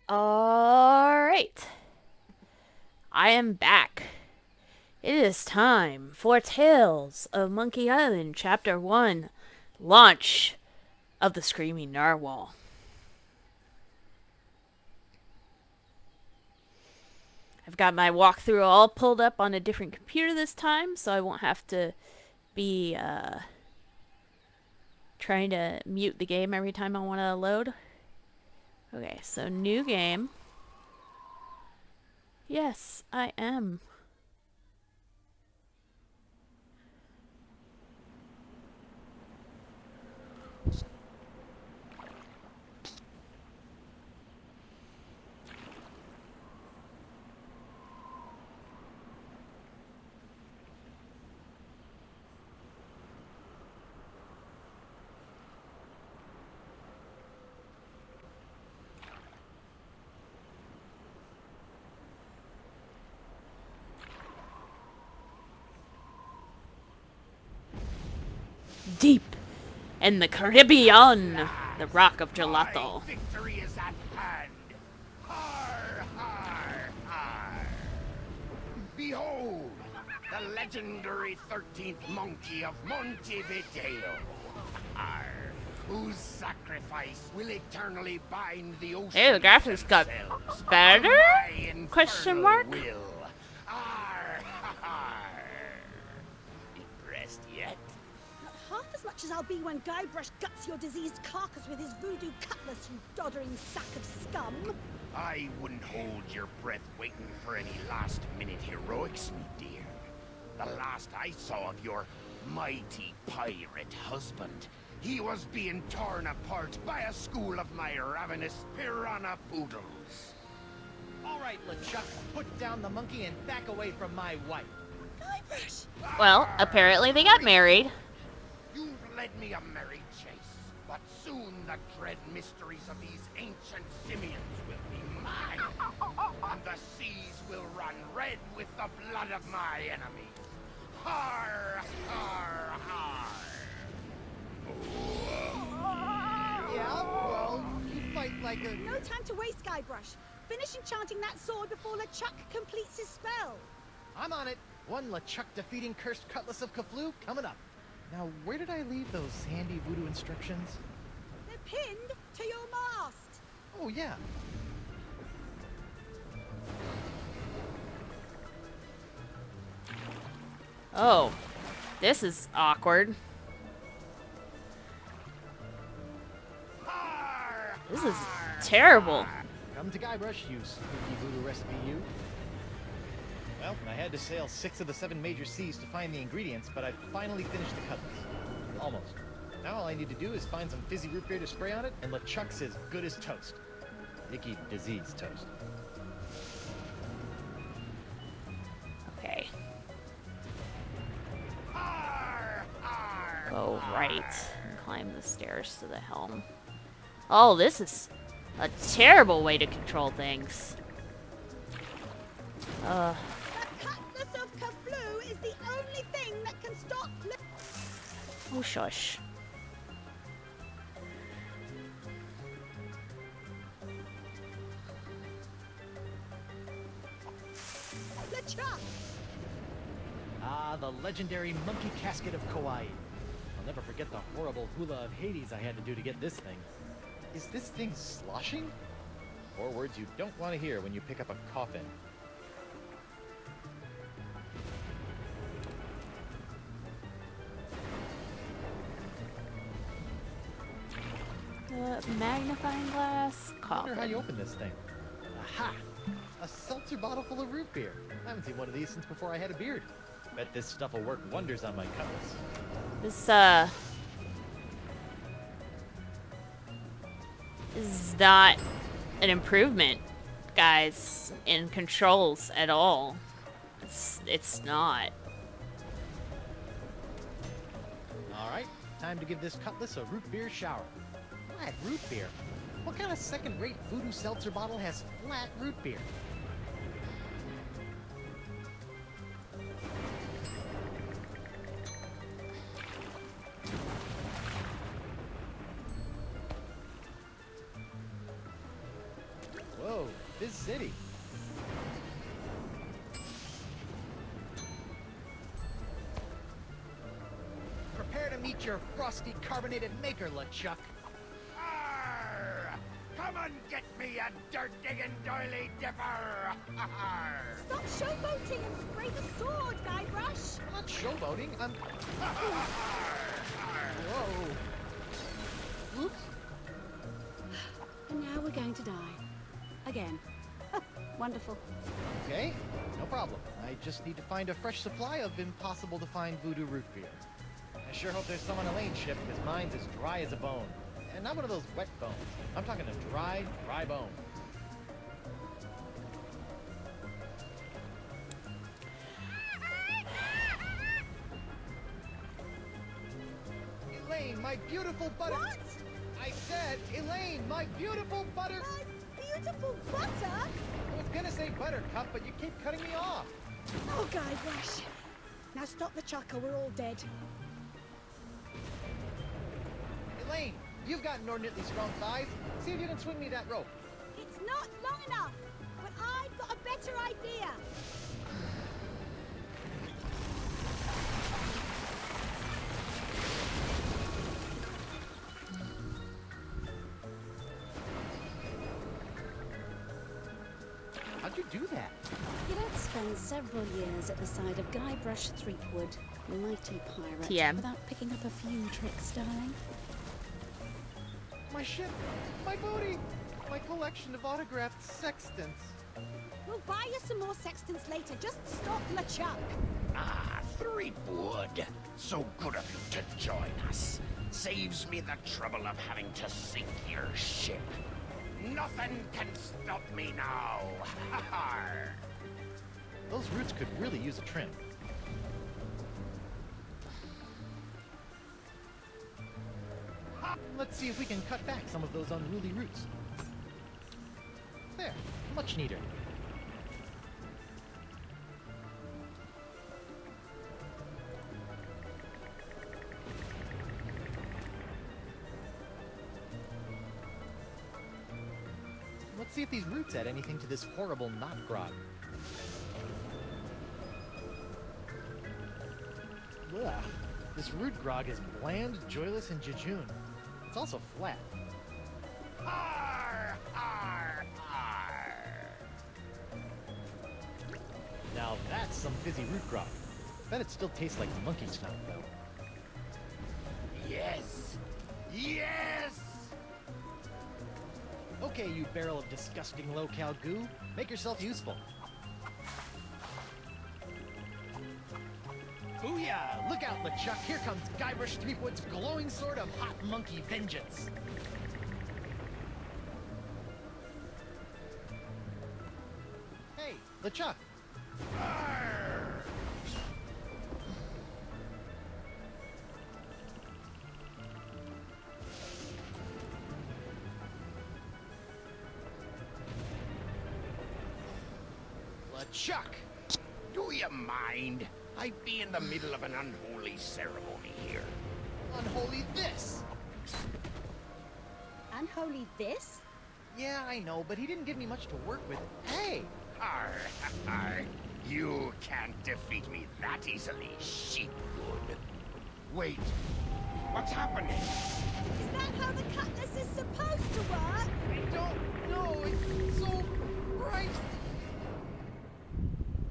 Alright. I am back. It is time for Tales of Monkey Island Chapter 1 Launch of the Screaming Narwhal. I've got my walkthrough all pulled up on a different computer this time, so I won't have to be trying to mute the game every time I want to load. Okay, so new game. Yes, I am. Deep in the Caribbean, the Rock of Gelato. Victory is at hand. Har, har, har. Behold, the legendary 13th monkey of Montevideo. Har, whose sacrifice will eternally bind the ocean. Hey, the graphics got better? Question mark? Har, har. Impressed yet? Half as much as I'll be when Guybrush guts your diseased carcass with his voodoo cutlass, you doddering sack of scum. I wouldn't hold your breath waiting for any last-minute heroics, me dear. The last I saw of your mighty pirate husband, he was being torn apart by a school of my ravenous piranha poodles. All right, LeChuck, put down the monkey and back away from my wife. Guybrush! Well, apparently they got married. You've led me a merry chase, but soon the dread mysteries of these ancient simians will be mine, and the seas will run red with the blood of my enemies. Har, har, har. Yeah, well, you fight like a... No time to waste, Guybrush. Finish enchanting that sword before LeChuck completes his spell. I'm on it. One LeChuck defeating cursed cutlass of Kaflu coming up. Now, where did I leave those handy voodoo instructions? They're pinned to your mast. Oh, yeah. Oh, this is awkward. Har, This is terrible. Come to Guybrush, you spooky voodoo recipe, you. Well, I had to sail 6 of the 7 major seas to find the ingredients, but I finally finished the cutlass. Almost. Now all I need to do is find some fizzy root beer to spray on it, and LeChuck's as good as toast. Icky disease toast. Okay, har, har. go right and climb the stairs to the helm. Oh, this is a terrible way to control things. The cutlass of Kaflu is the only thing that can stop... Oh, shush. LeChuck! Ah, the legendary monkey casket of Kauai. I'll never forget the horrible hula of Hades I had to do to get this thing. Is this thing sloshing? 4 words you don't want to hear when you pick up a coffin. Magnifying glass, I wonder how you coffin. open this thing. Aha! A seltzer bottle full of root beer. I haven't seen one of these since before I had a beard. Bet this stuff will work wonders on my cutlass. This, is not an improvement, guys, in controls at all. It's not. Alright, time to give this cutlass a root beer shower. Flat root beer? What kind of second-rate voodoo seltzer bottle has flat root beer? Whoa, Fizz City. Prepare to meet your frosty carbonated maker, LeChuck. Arr! Come and get me a dirt-digging doily dipper! Stop showboating and spray the sword, Guybrush! I'm not showboating, I'm... Whoa. Oops. And now we're going to die. Again. Wonderful. Okay, no problem. I just need to find a fresh supply of impossible-to-find voodoo root beer. I sure hope there's some on Elaine's ship, because mine's as dry as a bone. And not one of those wet bones. I'm talking a dry bone. Elaine, my beautiful butter... What? I said, Elaine, my beautiful butter... My beautiful butter? I was gonna say buttercup, but you keep cutting me off. Oh, Guybrush. Now stop the chuck or we're all dead. Elaine, you've got inordinately strong thighs. See if you can swing me that rope. It's not long enough, but I've got a better idea. How'd you do that? You don't spend several years at the side of Guybrush Threepwood, mighty pirate, TM. without picking up a few tricks, darling. My ship, my booty, my collection of autographed sextants. We'll buy you some more sextants later. Just stop LeChuck. Ah, Threepwood. So good of you to join us. Saves me the trouble of having to sink your ship. Nothing can stop me now. Those roots could really use a trim. Let's see if we can cut back some of those unruly roots. There, much neater. Let's see if these roots add anything to this horrible knot grog. Ugh. This root grog is bland, joyless, and jejune. It's also flat. Arr, arr, arr. Now that's some fizzy root grog. Bet it still tastes like monkey snot, though. Yes. Yes. Okay, you barrel of disgusting low-cal goo. Make yourself useful. Booyah! Look out, LeChuck! Here comes Guybrush Threepwood's glowing sword of hot monkey vengeance! Hey, LeChuck! Arr. LeChuck! Do you mind? I'd be in the middle of an unholy ceremony here. Unholy this! Unholy this? Yeah, I know, but he didn't give me much to work with. Hey! Arr, arr. You can't defeat me that easily, sheepwood. Wait, what's happening? Is that how the cutlass is supposed to work? I don't know, it's so bright!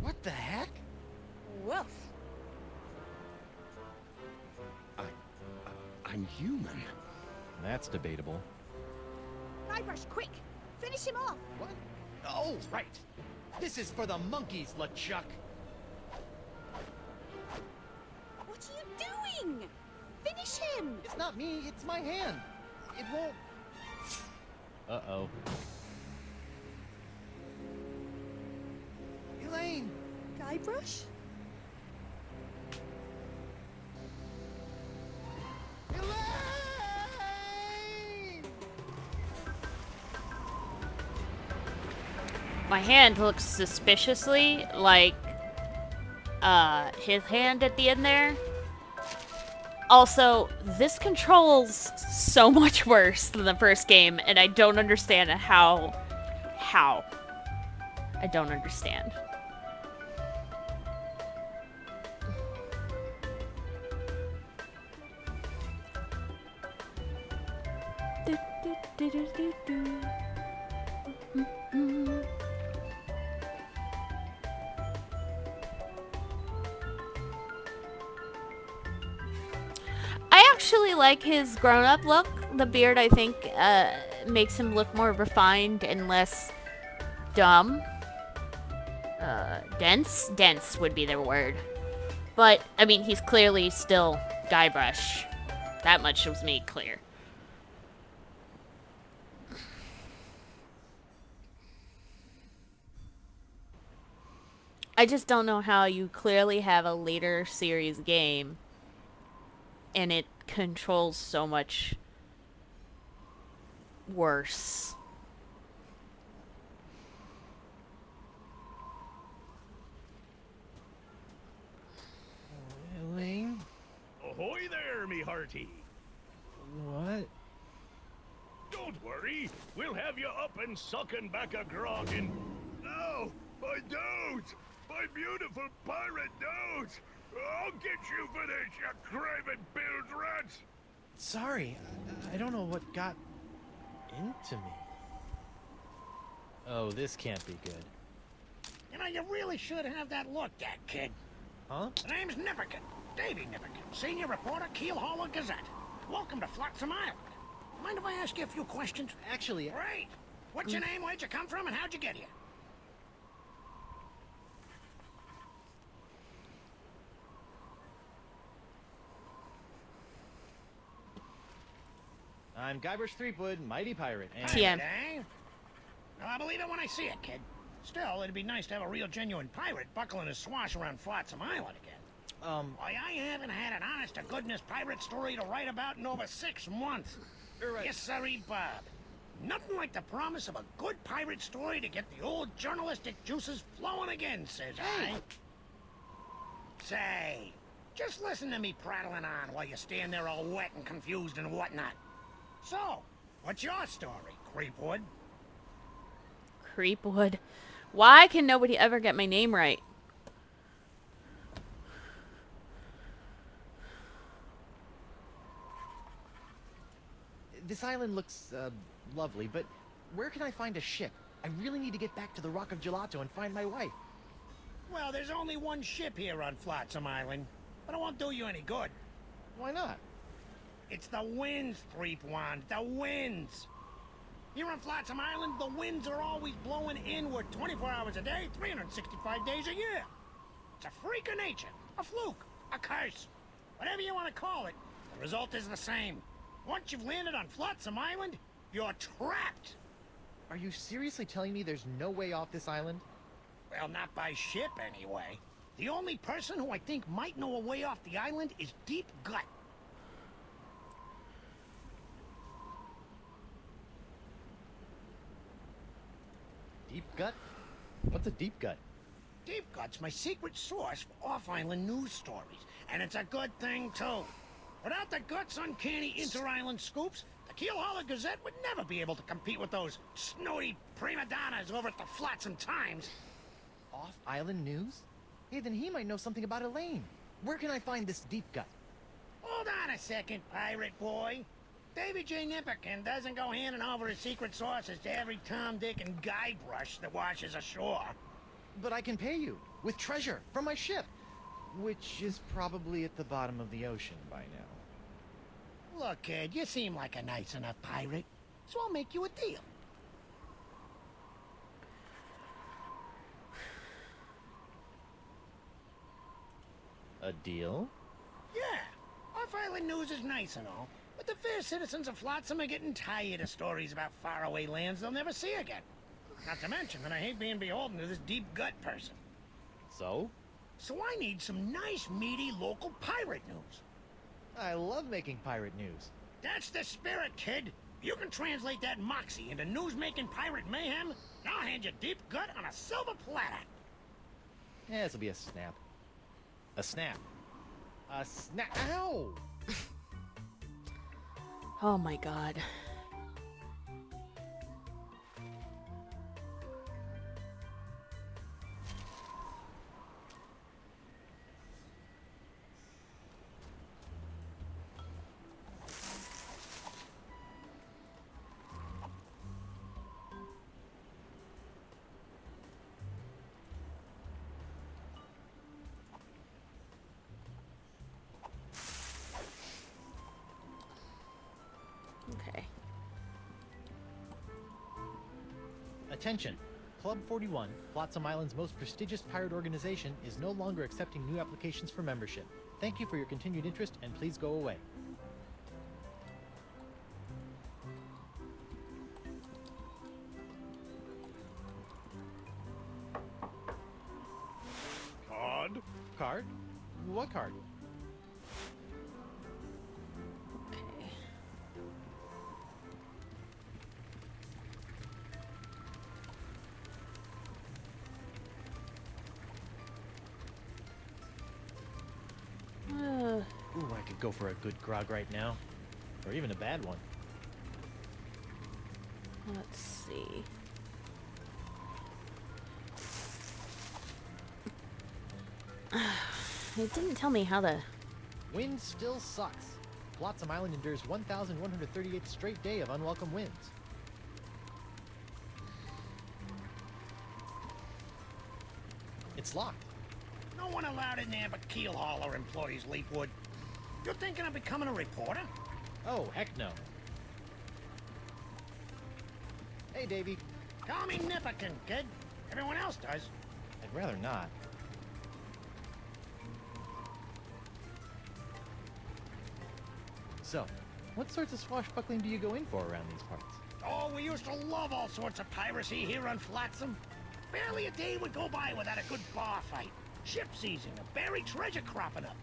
What the heck? Woof. I'm human. That's debatable. Guybrush, quick! Finish him off! What? Oh, right. This is for the monkeys, LeChuck. What are you doing? Finish him! It's not me, it's my hand. It won't... Uh-oh. Elaine! Guybrush? Elaine! My hand looks suspiciously like his hand at the end there. Also, this controls so much worse than the first game, and I don't understand how. I don't understand. I actually like his grown-up look. The beard, I think, makes him look more refined and less dumb. Dense? Dense would be the word. But, I mean, he's clearly still Guybrush. That much was made clear. I just don't know how you clearly have a later series game and it controls so much worse. Elaine? Ahoy there, me hearty. What? Don't worry, we'll have you up and sucking back a grog in... Oh, my nose! My beautiful pirate nose! I'll get you for this, you craven bilge rats! Sorry, I don't know what got into me. Oh, this can't be good. You know, you really should have that looked at, kid. Huh? The name's Nipperkin. Davy Nipperkin, senior reporter, Keelhauler Gazette. Welcome to Flotsam Island. Mind if I ask you a few questions? Actually, Great. What's your name, where'd you come from, and how'd you get here? I'm Guybrush Threepwood, mighty pirate, and... TM. Eh? Well, I believe it when I see it, kid. Still, it'd be nice to have a real genuine pirate buckling his swash around Flotsam Island again. Why, I haven't had an honest-to-goodness pirate story to write about in over 6 months. You're right. Yes, sirree, Bob. Nothing like the promise of a good pirate story to get the old journalistic juices flowing again, says I. Say, just listen to me prattling on while you stand there all wet and confused and whatnot. So, what's your story, Creepwood? Creepwood. Why can nobody ever get my name right? This island looks, lovely, but where can I find a ship? I really need to get back to the Rock of Gelato and find my wife. Well, there's only one ship here on Flotsam Island, but it won't do you any good. Why not? It's the winds, Threepwand, the winds. Here on Flotsam Island, the winds are always blowing inward 24 hours a day, 365 days a year. It's a freak of nature, a fluke, a curse. Whatever you want to call it, the result is the same. Once you've landed on Flotsam Island, you're trapped. Are you seriously telling me there's no way off this island? Well, not by ship, anyway. The only person who I think might know a way off the island is Deep Gut. Deep gut? What's a deep gut? Deep Gut's my secret source for off-island news stories, and it's a good thing, too. Without the Gut's uncanny inter-island scoops, the Keelhauler Gazette would never be able to compete with those snooty prima donnas over at the Flotsam Times. Off-island news? Hey, then he might know something about Elaine. Where can I find this deep gut? Hold on a second, pirate boy. Davy J. Nipperkin doesn't go handing over his secret sources to every Tom, Dick, and Guybrush that washes ashore. But I can pay you with treasure from my ship, which is probably at the bottom of the ocean by now. Look, kid, you seem like a nice enough pirate, so I'll make you a deal. A deal? Yeah, off-island news is nice and all, but the fair citizens of Flotsam are getting tired of stories about faraway lands they'll never see again. Not to mention that I hate being beholden to this deep gut person. So? So I need some nice, meaty, local pirate news. I love making pirate news. That's the spirit, kid. You can translate that moxie into news-making pirate mayhem, and I'll hand you Deep Gut on a silver platter. Yeah, this'll be a snap. A snap. A snap. Ow! Oh my god. Attention! Club 41, Flotsam Island's most prestigious pirate organization, is no longer accepting new applications for membership. Thank you for your continued interest, and please go away. Card? Card? What card? Okay. Ooh, I could go for a good grog right now. Or even a bad one. Let's see. It didn't tell me how to... Wind still sucks. Flotsam Island endures 1,138th straight day of unwelcome winds. It's locked. No one allowed in there but keel hauler employees, Leapwood. You're thinking of becoming a reporter? Oh, heck no. Hey, Davey. Call me Nipperkin, kid. Everyone else does. I'd rather not. So, what sorts of swashbuckling do you go in for around these parts? Oh, we used to love all sorts of piracy here on Flotsam. Barely a day would go by without a good bar fight. Ship seizing, a buried treasure cropping up.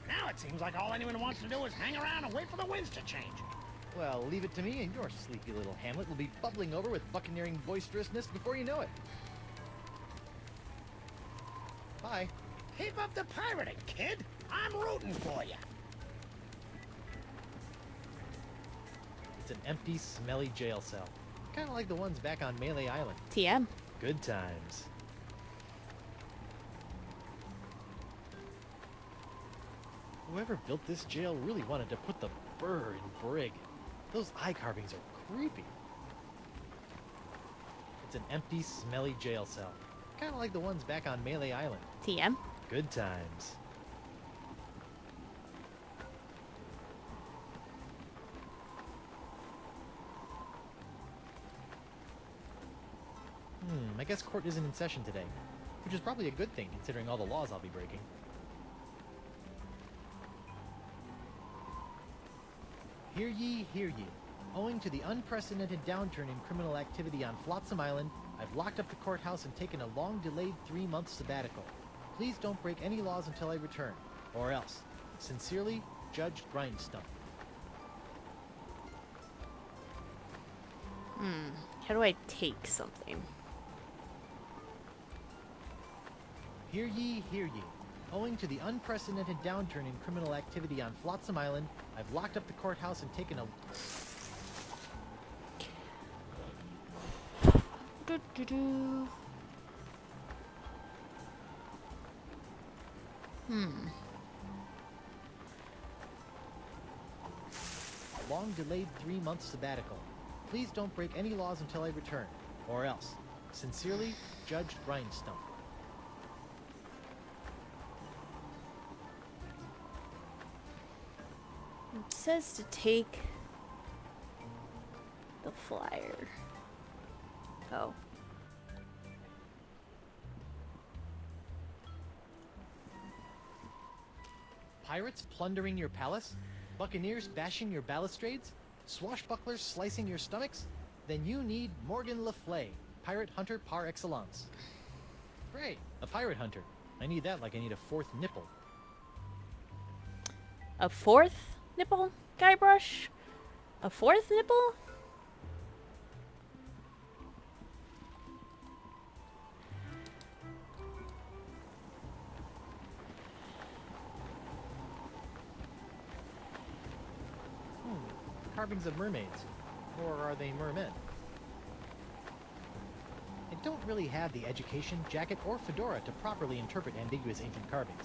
Now it seems like all anyone wants to do is hang around and wait for the winds to change. Well, leave it to me, and your sleepy little hamlet will be bubbling over with buccaneering boisterousness before you know it. Bye. Keep up the pirating, kid. I'm rooting for you. It's an empty, smelly jail cell. Kind of like the ones back on Melee Island. TM. Good times. Whoever built this jail really wanted to put the burr in Brig. Those eye carvings are creepy. It's an empty, smelly jail cell. Kind of like the ones back on Melee Island. TM. Good times. I guess court isn't in session today, which is probably a good thing considering all the laws I'll be breaking. Hear ye, hear ye. Owing to the unprecedented downturn in criminal activity on Flotsam Island, I've locked up the courthouse and taken a long-delayed 3-month sabbatical. Please don't break any laws until I return, or else. Sincerely, Judge Grindstone. How do I take something? Hear ye, hear ye. Owing to the unprecedented downturn in criminal activity on Flotsam Island, I've locked up the courthouse and taken a... Long-delayed 3-month sabbatical. Please don't break any laws until I return, or else. Sincerely, Judge Grindstone. It says to take the flyer. Oh. Pirates plundering your palace? Buccaneers bashing your balustrades? Swashbucklers slicing your stomachs? Then you need Morgan Le Fay, pirate hunter par excellence. Great, a pirate hunter. I need that like I need a 4th nipple. A 4th nipple, Guybrush? A 4th nipple? Carvings of mermaids. Or are they mermen? I don't really have the education, jacket, or fedora to properly interpret ambiguous ancient carvings.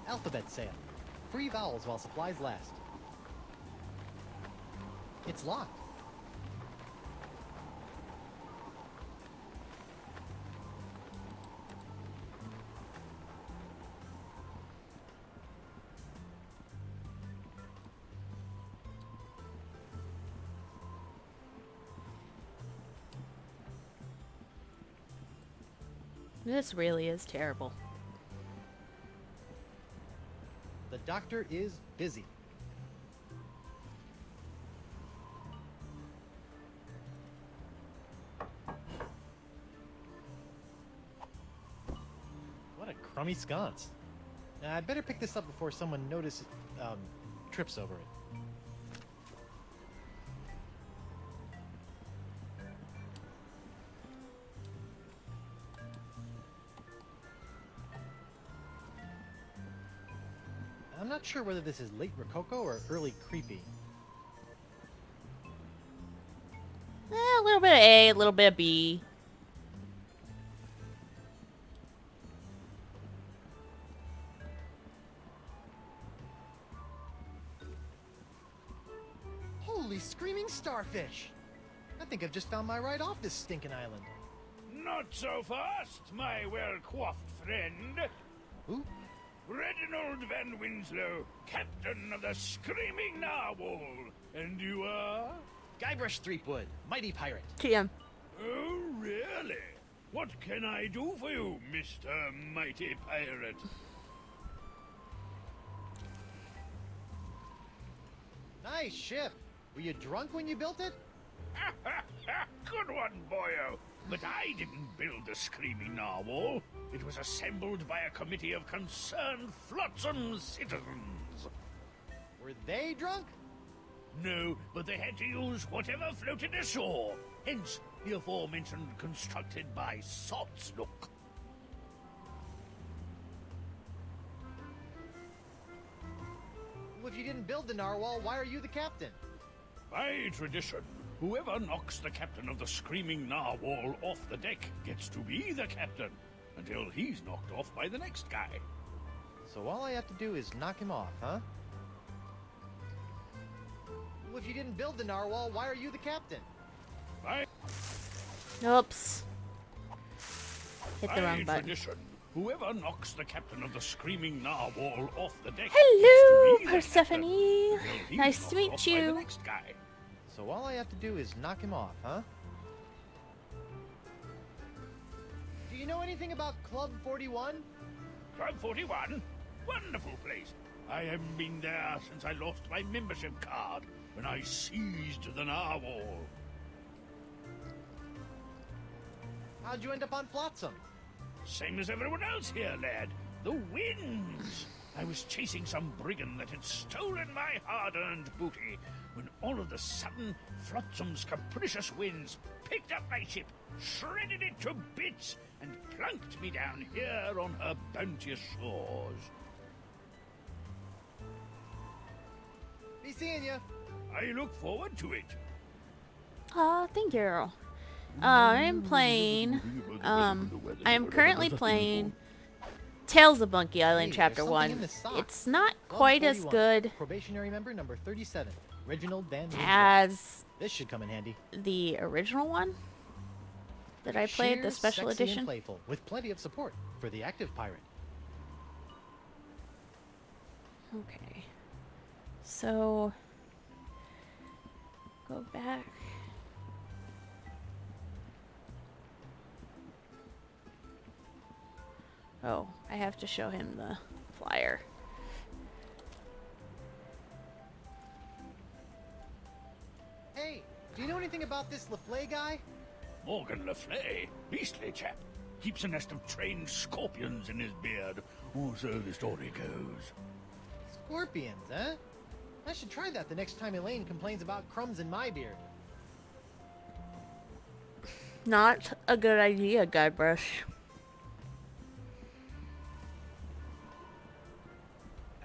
Alphabet sale. Free vowels while supplies last. It's locked. This really is terrible. The doctor is busy. What a crummy sconce. I'd better pick this up before someone trips over it. I'm not sure whether this is late Rococo or early creepy. A little bit of A, a little bit of B. Holy screaming starfish! I think I've just found my ride off this stinking island. Not so fast, my well-coiffed friend. Who? Reginald Van Winslow, captain of the Screaming Narwhal. And you are? Guybrush Threepwood, mighty pirate. TM. Oh, really? What can I do for you, Mr. Mighty Pirate? Nice ship. Were you drunk when you built it? Good one, boyo. But I didn't build the Screaming Narwhal. It was assembled by a committee of concerned flotsam citizens. Were they drunk? No, but they had to use whatever floated ashore. Hence, the aforementioned constructed by Salt's Look. Well, if you didn't build the narwhal, why are you the captain? By tradition, whoever knocks the captain of the Screaming Narwhal off the deck gets to be the captain, until he's knocked off by the next guy. So all I have to do is knock him off, huh? Well, if you didn't build the narwhal, why are you the captain? By Oops. Hit the wrong button. tradition, whoever knocks the captain of the Screaming Narwhal off the deck Hello, gets to be the Persephone. captain, until he's Nice to knocked meet off by you. the next guy. So all I have to do is knock him off, huh? Do you know anything about Club 41? Club 41? Wonderful place. I haven't been there since I lost my membership card when I seized the narwhal. How'd you end up on Flotsam? Same as everyone else here, lad. The winds. I was chasing some brigand that had stolen my hard-earned booty when all of a sudden Flotsam's capricious winds picked up my ship, shredded it to bits, and plunked me down here on her bounteous shores. Be seeing ya. I look forward to it. Thank you. I'm playing, I am currently playing Tales of Monkey Island Hey, Chapter there's something in 1. the sock. It's not Club quite as 41, good Probationary member number 37, Reginald Van Winslow. as This should come in handy. the original one that I played, the Sheer, special sexy, edition. and playful, with plenty of support for the active pirate. Okay. So, go back. Oh, I have to show him the flyer. Hey, do you know anything about this LaFleur guy? Morgan Le Fay, beastly chap. Keeps a nest of trained scorpions in his beard, or so the story goes. Scorpions, huh? I should try that the next time Elaine complains about crumbs in my beard. Not a good idea, Guybrush.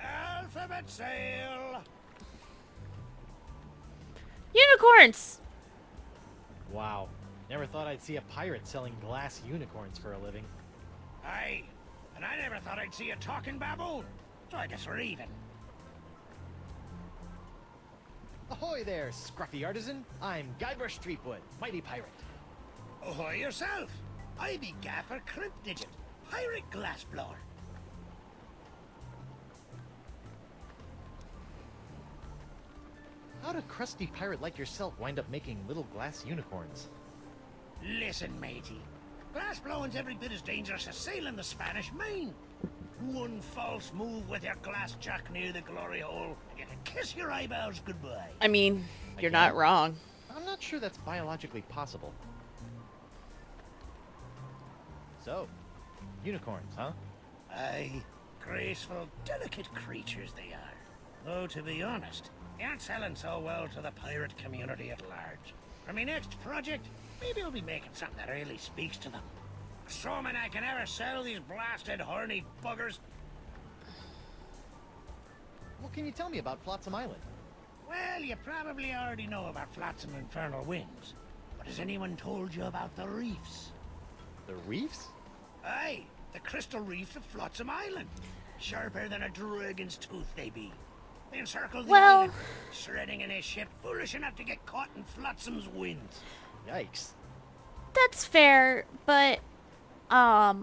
Alphabet sale. Unicorns! Wow. Never thought I'd see a pirate selling glass unicorns for a living. Aye, and I never thought I'd see a talking baboon. So I guess we're even. Ahoy there, scruffy artisan. I'm Guybrush Threepwood, mighty pirate. Ahoy yourself. I be Gaffer Cryptdigit, pirate glassblower. How'd a crusty pirate like yourself wind up making little glass unicorns? Listen, matey. Glass blowing's every bit as dangerous as sailing the Spanish Main. One false move with your glass jack near the glory hole, and you can kiss your eyeballs goodbye. I mean, you're not wrong. I'm not sure that's biologically possible. So, unicorns, huh? Aye, graceful, delicate creatures they are. Though, to be honest, they aren't selling so well to the pirate community at large. For my next project, maybe I'll be making something that really speaks to them. Assuming I can ever sell these blasted horny buggers. What can you tell me about Flotsam Island? Well, you probably already know about Flotsam Infernal Winds. But has anyone told you about the reefs? The reefs? Aye, the crystal reefs of Flotsam Island. Sharper than a dragon's tooth they be. They encircle the island, shredding in a ship foolish enough to get caught in Flotsam's winds. Yikes. That's fair, but I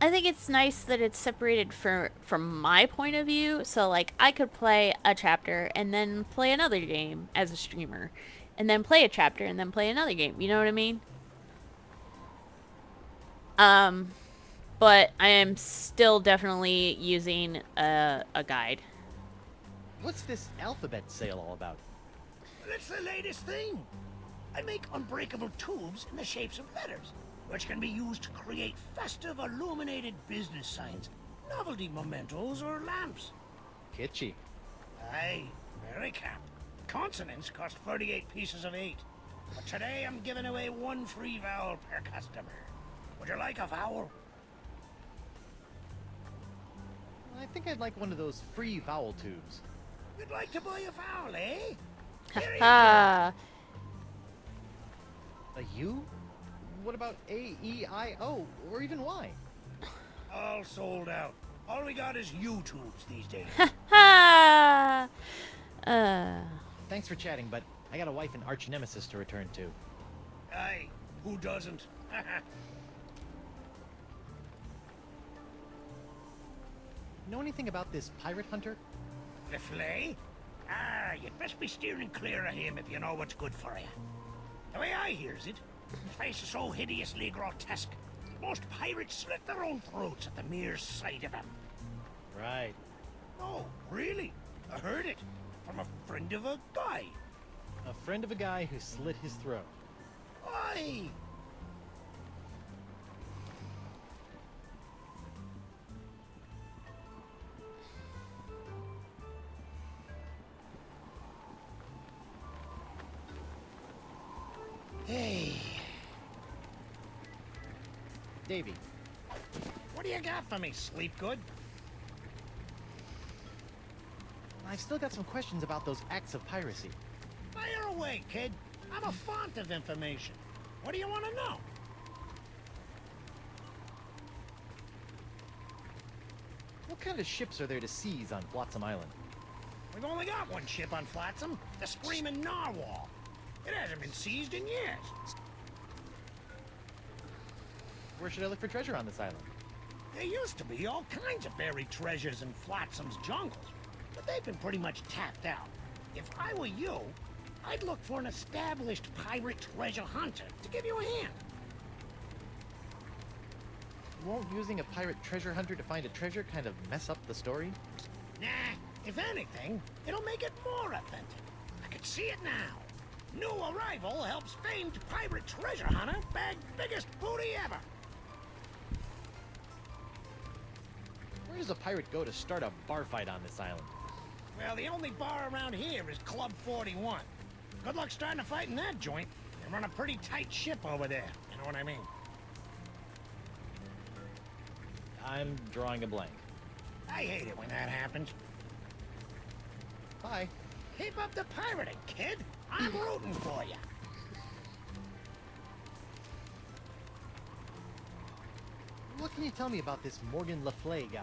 think it's nice that it's separated from my point of view. So like I could play a chapter and then play another game as a streamer, and then play a chapter and then play another game. You know what I mean? But I am still definitely using a guide. What's this alphabet sale all about? Well, it's the latest thing. I make unbreakable tubes in the shapes of letters, which can be used to create festive illuminated business signs, novelty mementos, or lamps. Kitschy. Aye, very camp. Consonants cost 38 pieces of 8. But today I'm giving away 1 free vowel per customer. Would you like a vowel? I think I'd like one of those free vowel tubes. You'd like to buy a vowel, eh? Here you go. Ah, A U? What about A, E, I, O, or even Y? All sold out. All we got is U-tubes these days. ha. Thanks for chatting, but I got a wife and arch nemesis to return to. Aye, who doesn't? Know anything about this pirate hunter? The flay? Ah, you'd best be steering clear of him if you know what's good for you. The way I hears it, his face is so hideously grotesque, most pirates slit their own throats at the mere sight of him. Right. Oh, really? I heard it. From a friend of a guy. A friend of a guy who slit his throat. Aye. Hey. Davey, What do you got for me, sleep good? I've still got some questions about those acts of piracy. Fire away, kid. I'm a font of information. What do you want to know? What kind of ships are there to seize on Flotsam Island? We've only got one ship on Flotsam, the Screaming Narwhal. It hasn't been seized in years. Where should I look for treasure on this island? There used to be all kinds of buried treasures in Flotsam's jungles, but they've been pretty much tapped out. If I were you, I'd look for an established pirate treasure hunter to give you a hand. Won't using a pirate treasure hunter to find a treasure kind of mess up the story? Nah, if anything, it'll make it more authentic. I can see it now. New arrival helps famed pirate treasure hunter bag biggest booty ever. Where does a pirate go to start a bar fight on this island? Well, the only bar around here is Club 41. Good luck starting a fight in that joint. They run a pretty tight ship over there. You know what I mean? I'm drawing a blank. I hate it when that happens. Bye. Keep up the pirating, kid. I'm rooting for you. What can you tell me about this Morgan Le Fay guy?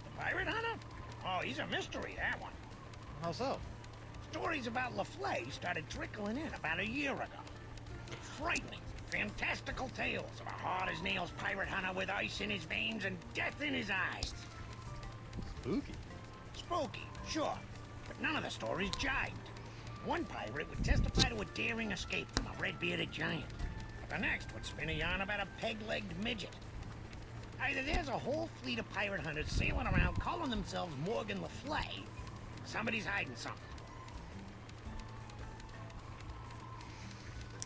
The pirate hunter? Oh, he's a mystery, that one. How so? Stories about Le Fay started trickling in about a year ago. Frightening, fantastical tales of a hard-as-nails pirate hunter with ice in his veins and death in his eyes. Spooky. Spooky, sure, but none of the stories jibed. One pirate would testify to a daring escape from a red-bearded giant. The next would spin a yarn about a peg-legged midget. Either there's a whole fleet of pirate hunters sailing around calling themselves Morgan Le Fay, or somebody's hiding something.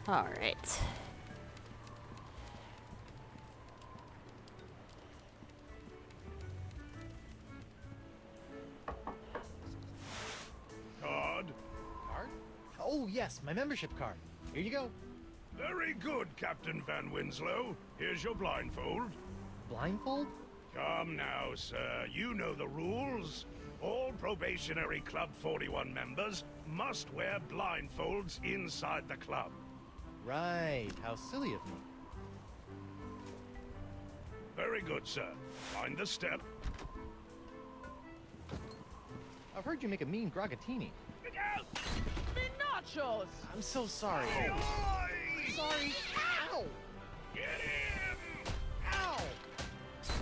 All right. Card. Card? Oh, yes, my membership card. Here you go. Very good, Captain Van Winslow. Here's your blindfold. Blindfold? Come now, sir. You know the rules. All probationary Club 41 members must wear blindfolds inside the club. Right. How silly of me. Very good, sir. Find the step. I've heard you make a mean gragatini. Look out! Nachos! I'm so sorry. Oi! Sorry. Ow! Get him! Ow!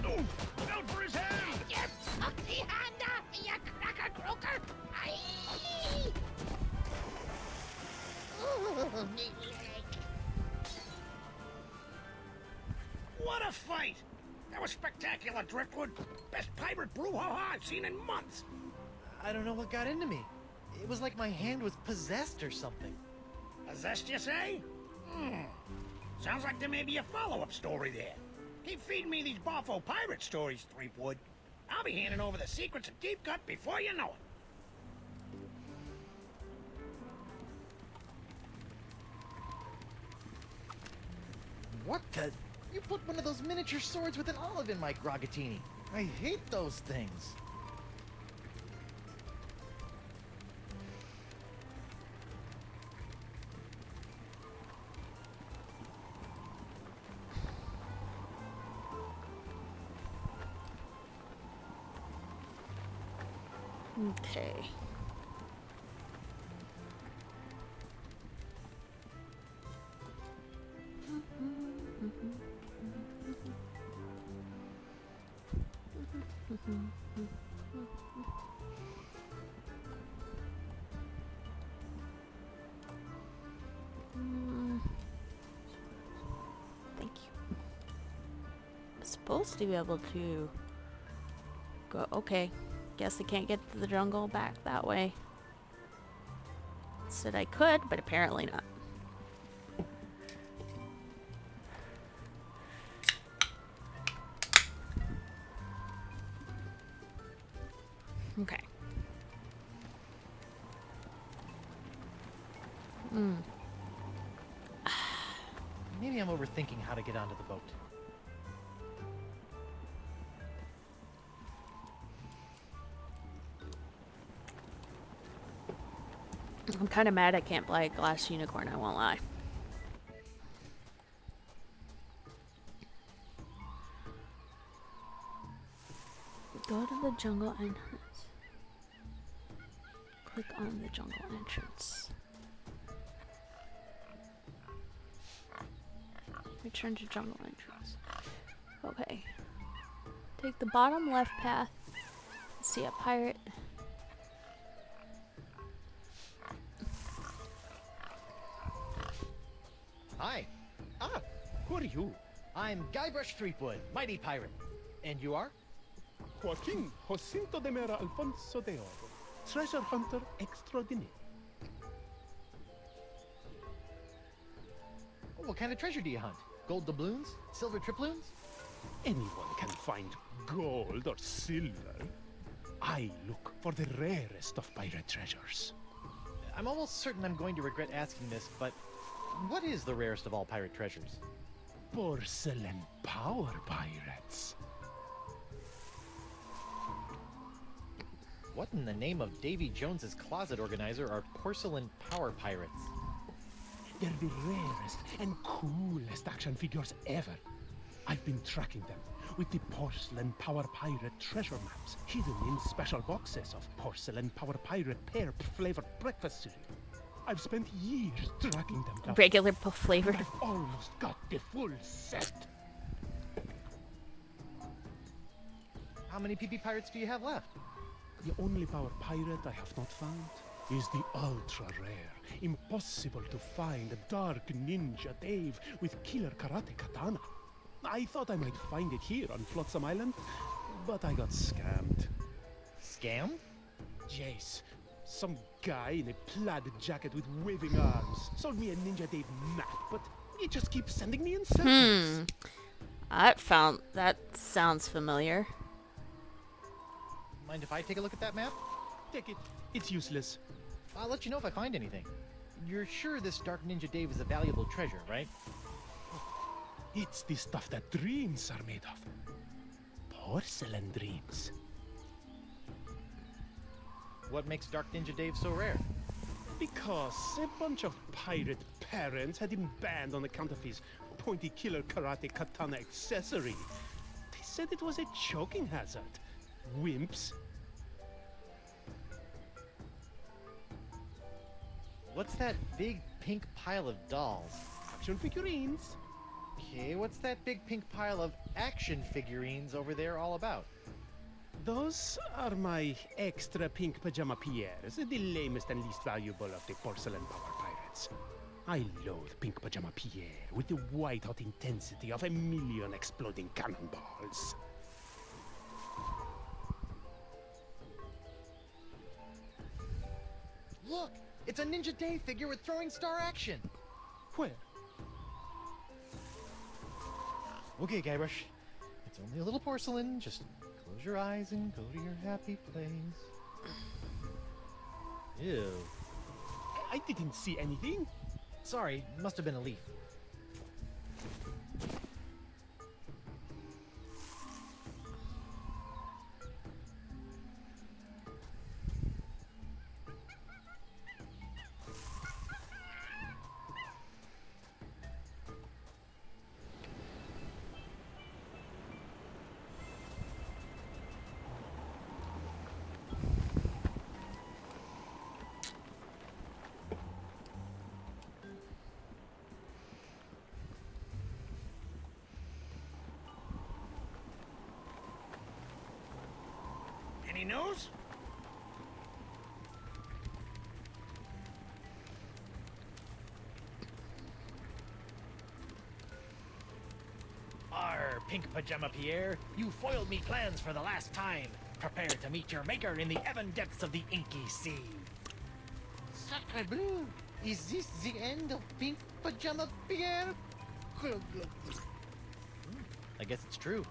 Oh, look out for his hand! You took the hand off me, you cracker croaker! Aye! Ooh, me leg. What a fight! That was spectacular, Driftwood. Best pirate brouhaha I've seen in months. I don't know what got into me. It was like my hand was possessed or something. Possessed, you say? Sounds like there may be a follow-up story there. Keep feeding me these Boffo pirate stories, Threepwood. I'll be handing over the secrets of Deep Cut before you know it. What the? You put one of those miniature swords with an olive in my gragatini. I hate those things. Okay. Thank you. I'm supposed to be able to go. Okay. Guess I can't get to the jungle back that way. Said I could, but apparently not. Okay. Maybe I'm overthinking how to get onto the boat. I'm kind of mad I can't buy a glass unicorn, I won't lie. Go to the jungle entrance. Click on the jungle entrance. Return to jungle entrance. Okay. Take the bottom left path. See a pirate. Hi. Ah, who are you? I'm Guybrush Threepwood, mighty pirate. And you are? Joaquin Jacinto de Mera Alfonso de Oro, treasure hunter extraordinaire. What kind of treasure do you hunt? Gold doubloons? Silver triploons? Anyone can find gold or silver. I look for the rarest of pirate treasures. I'm almost certain I'm going to regret asking this, but what is the rarest of all pirate treasures? Porcelain power pirates. What in the name of Davy Jones's closet organizer are porcelain power pirates? They're the rarest and coolest action figures ever. I've been tracking them with the Porcelain Power Pirate treasure maps hidden in special boxes of Porcelain Power Pirate pear flavored breakfast cereal. I've spent years tracking them down. Regular flavored. I've almost got the full set. How many PP pirates do you have left? The only power pirate I have not found is the ultra rare, impossible to find Dark Ninja Dave with Killer Karate Katana. I thought I might find it here on Flotsam Island, but I got scammed. Scam? Jace, some guy in a plaid jacket with waving arms sold me a Ninja Dave map, but he just keeps sending me in circles. That sounds familiar. Mind if I take a look at that map? Take it. It's useless. I'll let you know if I find anything. You're sure this Dark Ninja Dave is a valuable treasure, right? It's the stuff that dreams are made of. Porcelain dreams. What makes Dark Ninja Dave so rare? Because a bunch of pirate parents had him banned on account of his pointy Killer Karate Katana accessory. They said it was a choking hazard. Wimps. What's that big pink pile of dolls? Action figurines. Okay, what's that big pink pile of action figurines over there all about? Those are my extra pink pajama Pierres, the lamest and least valuable of the porcelain power pirates. I loathe pink pajama Pierre with the white-hot intensity of a million exploding cannonballs. Look! It's a Ninja Dave figure with throwing star action! Where? Okay, Guybrush. It's only a little porcelain. Just close your eyes and go to your happy place. Ew. I didn't see anything. Sorry, must have been a leaf. Any news? Arr, Pink Pajama Pierre, you foiled me plans for the last time. Prepare to meet your maker in the even depths of the inky sea. Sacre bleu! Is this the end of Pink Pajama Pierre? I guess it's true.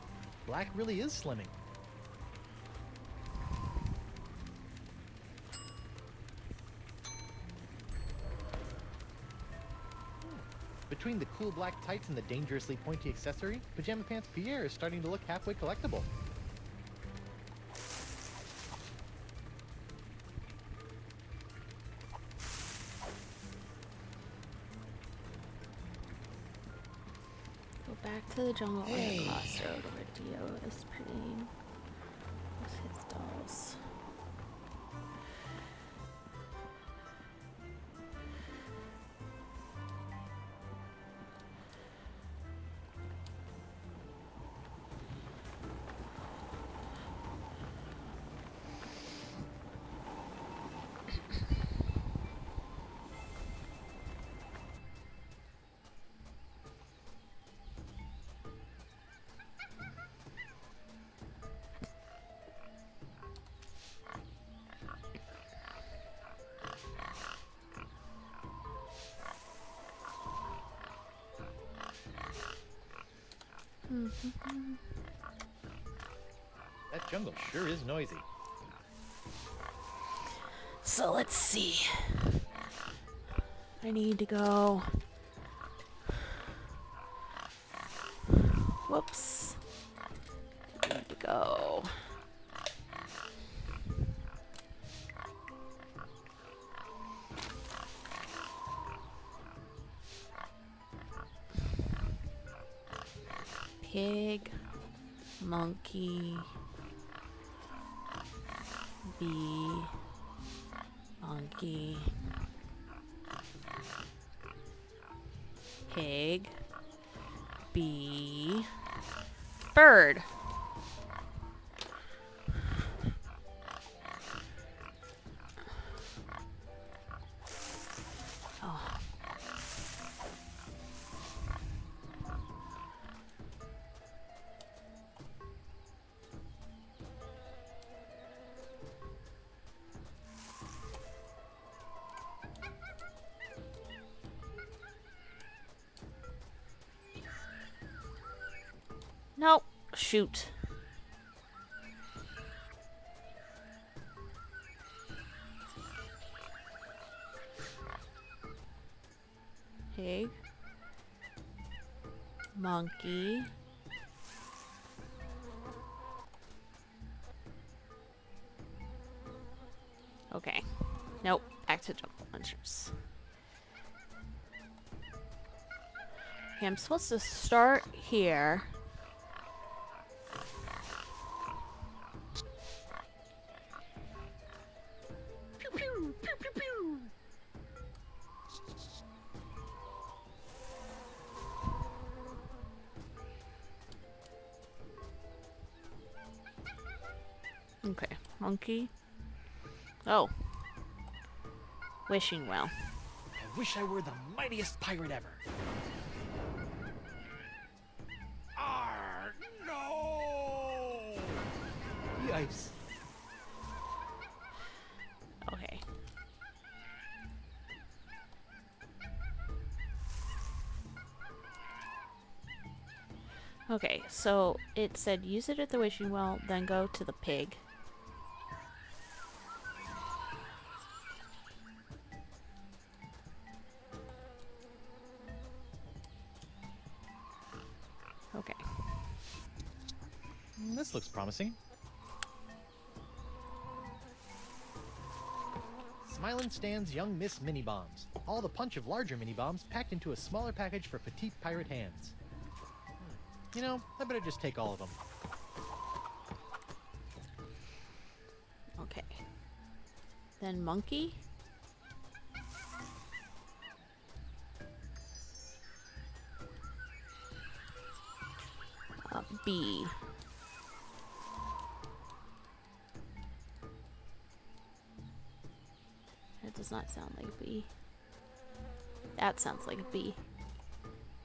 Black really is slimming. Between the cool black tights and the dangerously pointy accessory, Pajama Pants Pierre is starting to look halfway collectible. Go back to the jungle on the crossroad where Dio is playing with his dolls. That jungle sure is noisy. So let's see. I need to go. Whoops. I need to go. Pig, monkey, bee, monkey, pig, bee, bird. shoot. Pig. Monkey. Okay. Nope. Back to jungle entrance. Okay, I'm supposed to start here. Pew pew pew pew pew. Okay. Monkey. Oh. Wishing well. I wish I were the mightiest pirate ever. Arr, no! Yikes. Okay. Okay, so it said use it at the wishing well, then go to the pig. Okay. This looks promising. Smilin' stands young Miss Mini Bombs. All the punch of larger mini bombs packed into a smaller package for petite pirate hands. You know, I better just take all of them. Okay. Then monkey. B. That does not sound like a B. That sounds like a B.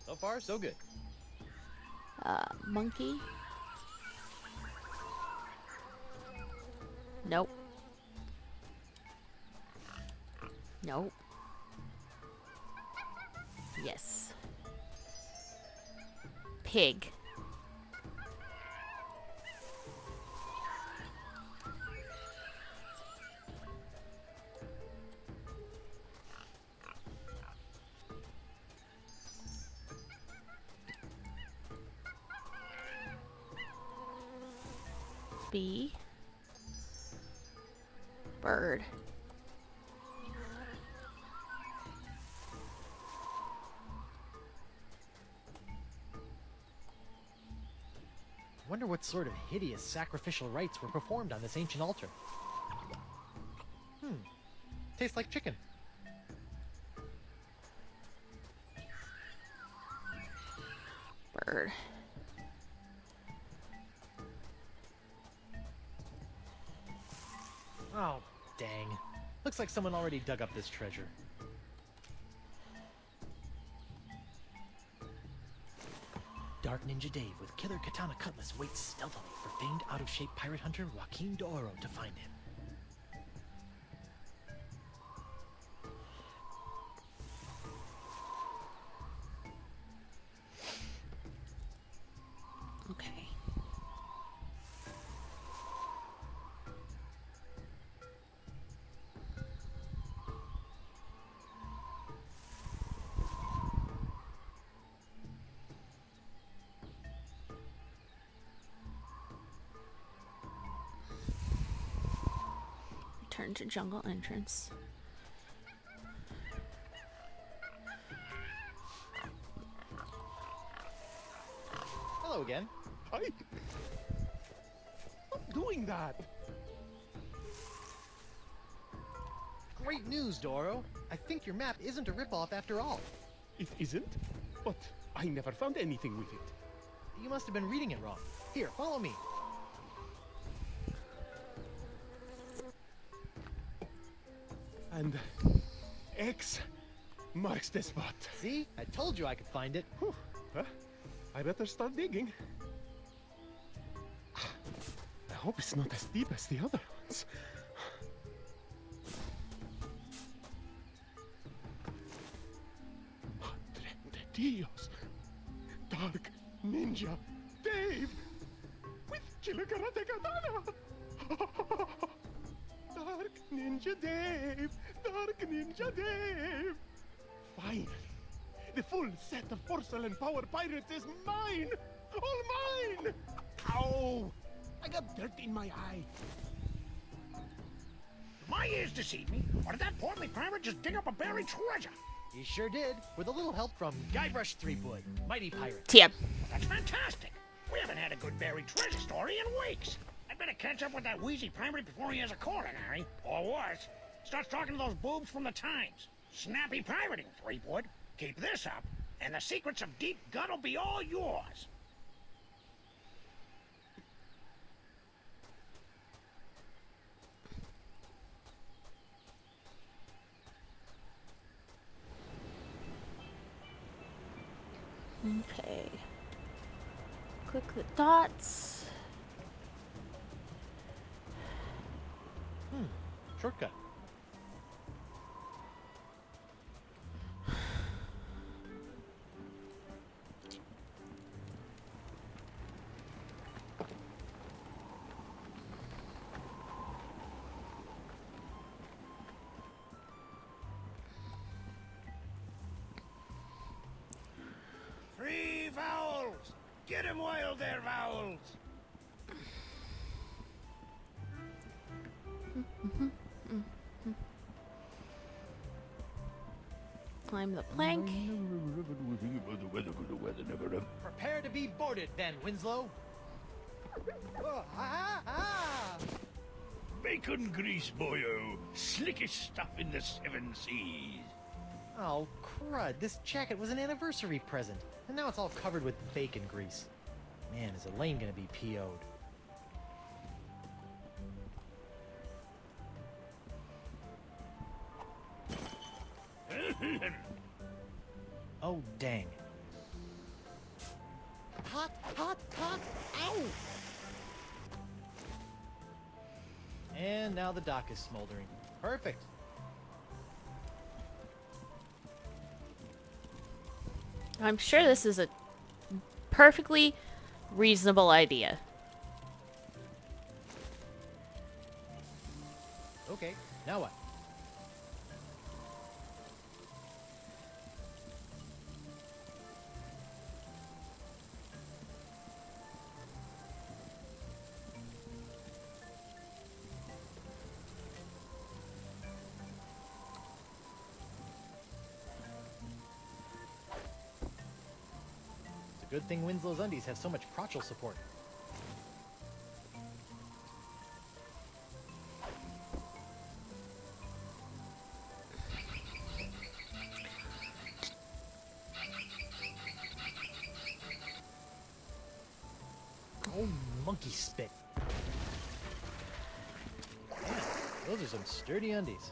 So far, so good. Monkey. Nope. Nope. Yes. Pig. B. Bird. Wonder what sort of hideous sacrificial rites were performed on this ancient altar. Tastes like chicken. Bird. Oh, dang. Looks like someone already dug up this treasure. Dark Ninja Dave with killer katana cutlass waits stealthily for famed out-of-shape pirate hunter Joaquin D'Oro to find him. Okay. Return to jungle entrance. Hello again. Stop doing that! Great news, D'Oro. I think your map isn't a ripoff after all. It isn't? But I never found anything with it. You must have been reading it wrong. Here, follow me. And X marks the spot. See? I told you I could find it. Whew. I better start digging. I hope it's not as deep as the other ones. Madre de Dios! Dark Ninja Dave! Killer Karate Katana! Dark Ninja Dave! Dark Ninja Dave! Finally! The full set of porcelain power pirates is mine! All mine! Ow! I got dirt in my eye. My ears deceive me, or did that portly pirate just dig up a buried treasure? He sure did, with a little help from Guybrush Threepwood, mighty pirate. Yep. That's fantastic. We haven't had a good buried treasure story in weeks. I'd better catch up with that wheezy pirate before he has a coronary. Or worse, starts talking to those boobs from the Times. Snappy pirating, Threepwood. Keep this up, and the secrets of Deep Gut will be all yours. Okay. Click the dots. Shortcut. Free vowels! Get him while they're vowels! Climb the plank. Prepare to be boarded, then, Winslow. Bacon grease, boyo. Slickest stuff in the 7 seas. Oh, crud. This jacket was an anniversary present, and now it's all covered with bacon grease. Man, is Elaine gonna be PO'd. Oh, dang. Hot, hot, hot, ow! And now the dock is smoldering. Perfect. I'm sure this is a perfectly reasonable idea. Okay, now what? Good thing Winslow's undies have so much crotchal support. Oh, monkey spit. Yeah, those are some sturdy undies.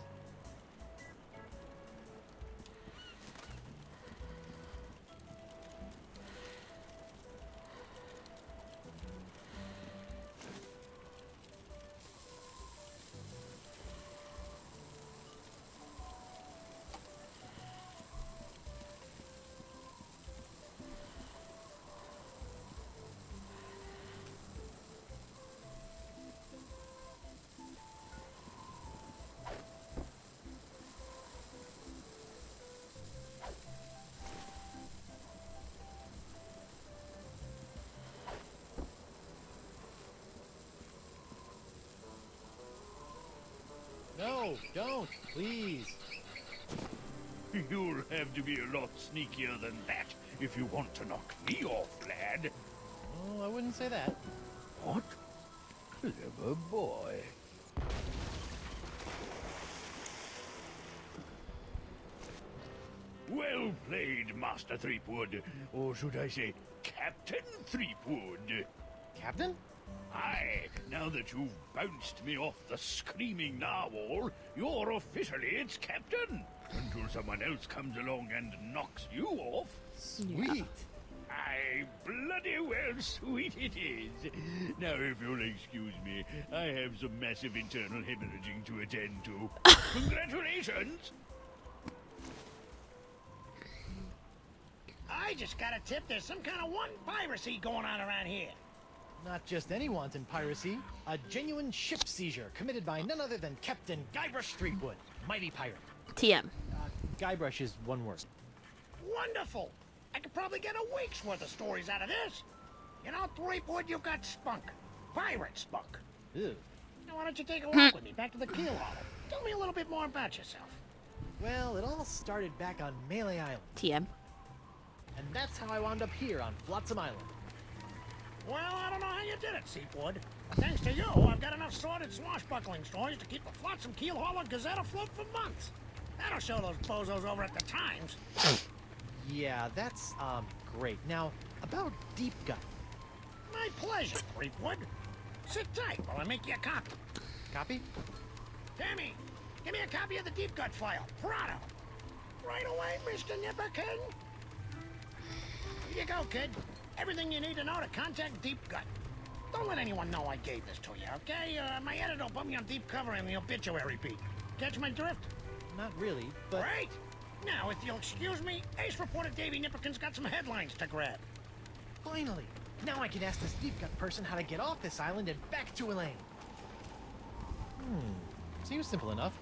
No, don't, please. You'll have to be a lot sneakier than that if you want to knock me off, lad. Oh, I wouldn't say that. What? Clever boy. Well played, Master Threepwood. Or should I say, Captain Threepwood. Captain? Aye, now that you've bounced me off the screaming narwhal, you're officially its captain. Until someone else comes along and knocks you off. Sweet. Aye, bloody well sweet it is. Now, if you'll excuse me, I have some massive internal hemorrhaging to attend to. Congratulations! I just got a tip there's some kind of one piracy going on around here. Not just any wanton piracy, a genuine ship seizure committed by none other than Captain Guybrush Threepwood, mighty pirate. TM. Guybrush is one word. Wonderful! I could probably get a week's worth of stories out of this. You know, Threepwood, you got spunk. Pirate spunk. Ew. Now, why don't you take a walk with me back to the keel hollow? Tell me a little bit more about yourself. Well, it all started back on Melee Island. TM. And that's how I wound up here on Flotsam Island. Well, I don't know how you did it, Seafood. Thanks to you, I've got enough sordid swashbuckling stories to keep the Flotsam Keel Hauler Gazette afloat for months. That'll show those bozos over at the Times. Yeah, that's, great. Now, about Deep Gut. My pleasure, Threepwood. Sit tight while I make you a copy. Copy? Tammy, give me a copy of the Deep Gut file. Pronto. Right away, Mr. Nipperkin. Here you go, kid. Everything you need to know to contact Deep Gut. Don't let anyone know I gave this to you, okay? My editor will put me on deep cover in the obituary beat. Catch my drift? Not really, but... Great! Now, if you'll excuse me, Ace reporter Davey Nipperkin's got some headlines to grab. Finally! Now I can ask this Deep Gut person how to get off this island and back to Elaine. Seems simple enough.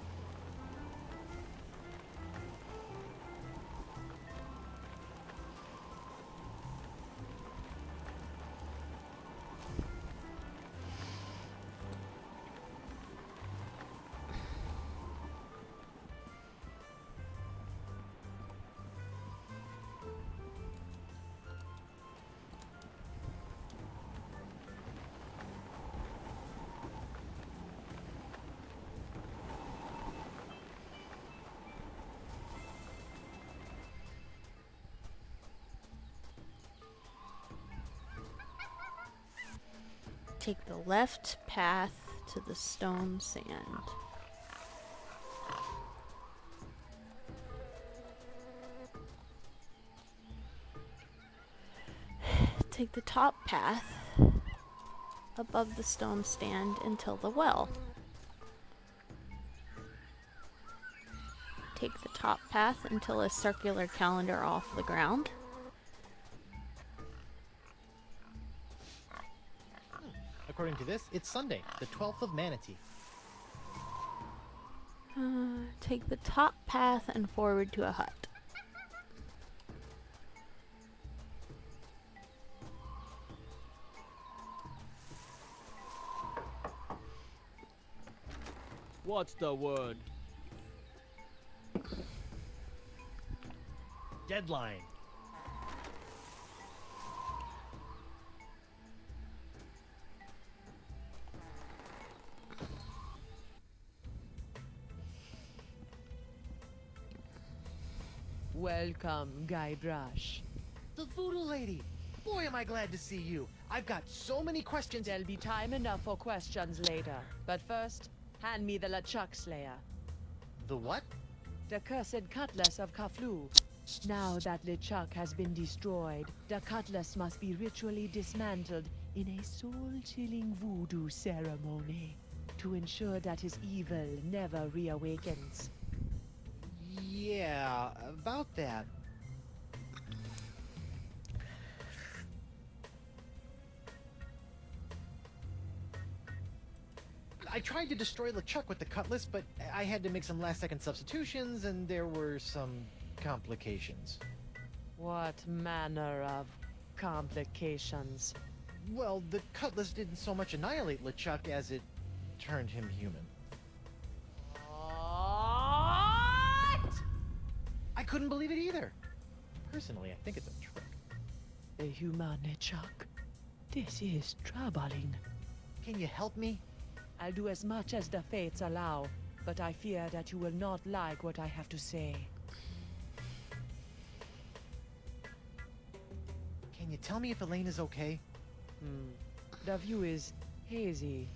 Take the left path to the stone sand. Take the top path above the stone stand until the well. Take the top path until a circular calendar off the ground. According to this, it's Sunday, the 12th of Manatee. Take the top path and forward to a hut. What's the word? Deadline. Welcome, Guybrush. The Voodoo Lady! Boy, am I glad to see you. I've got so many questions. There'll be time enough for questions later. But first, hand me the LeChuck Slayer. The what? The cursed cutlass of Kaflu. Now that LeChuck has been destroyed, the cutlass must be ritually dismantled in a soul-chilling voodoo ceremony to ensure that his evil never reawakens. Yeah, about that. I tried to destroy LeChuck with the cutlass, but I had to make some last-second substitutions, and there were some complications. What manner of complications? Well, the cutlass didn't so much annihilate LeChuck as it turned him human. I couldn't believe it either. Personally, I think it's a trick. A human LeChuck. This is troubling. Can you help me? I'll do as much as the fates allow, but I fear that you will not like what I have to say. Can you tell me if Elaine is okay? The view is hazy.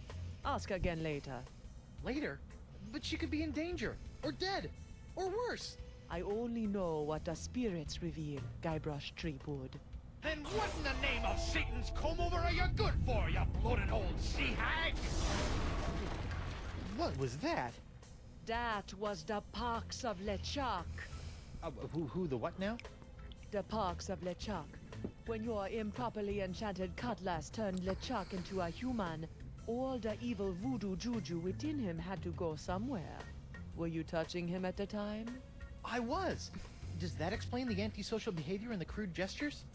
Ask again later. Later? But she could be in danger, or dead, or worse. I only know what the spirits reveal, Guybrush Threepwood. Then what in the name of Satan's comb-over are you good for, you bloated old sea hag? What was that? That was the pox of LeChuck. Who the what now? The parks of LeChuck. When your improperly enchanted cutlass turned LeChuck into a human, all the evil voodoo juju within him had to go somewhere. Were you touching him at the time? I was! Does that explain the antisocial behavior and the crude gestures?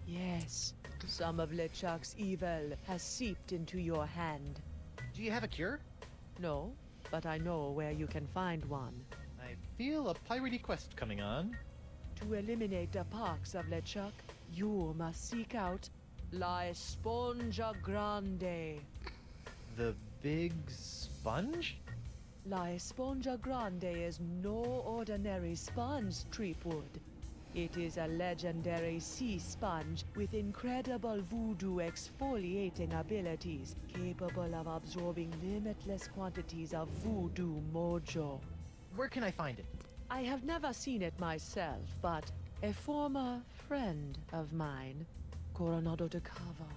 Yes. Some of LeChuck's evil has seeped into your hand. Do you have a cure? No, but I know where you can find one. I feel a piratey quest coming on. To eliminate the parks of LeChuck, you must seek out La Esponja Grande. The big sponge? La Esponja Grande is no ordinary sponge, Treepwood. It is a legendary sea sponge with incredible voodoo exfoliating abilities, capable of absorbing limitless quantities of voodoo mojo. Where can I find it? I have never seen it myself, but a former friend of mine, Coronado de Cava,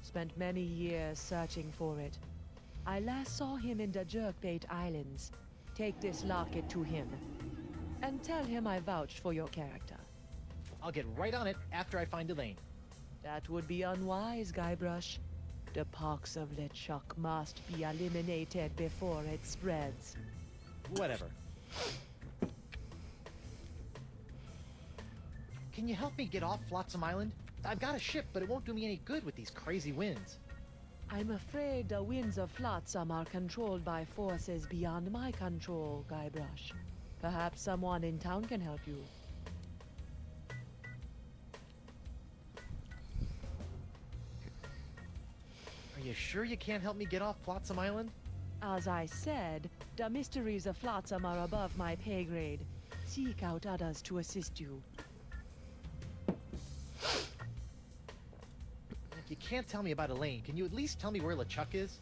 spent many years searching for it. I last saw him in the Jerkbait Islands. Take this locket to him, and tell him I vouched for your character. I'll get right on it after I find Elaine. That would be unwise, Guybrush. The pox of LeChuck must be eliminated before it spreads. Whatever. Can you help me get off Flotsam Island? I've got a ship, but it won't do me any good with these crazy winds. I'm afraid the winds of Flotsam are controlled by forces beyond my control, Guybrush. Perhaps someone in town can help you. Are you sure you can't help me get off Flotsam Island? As I said, the mysteries of Flotsam are above my pay grade. Seek out others to assist you. If you can't tell me about Elaine, can you at least tell me where LeChuck is?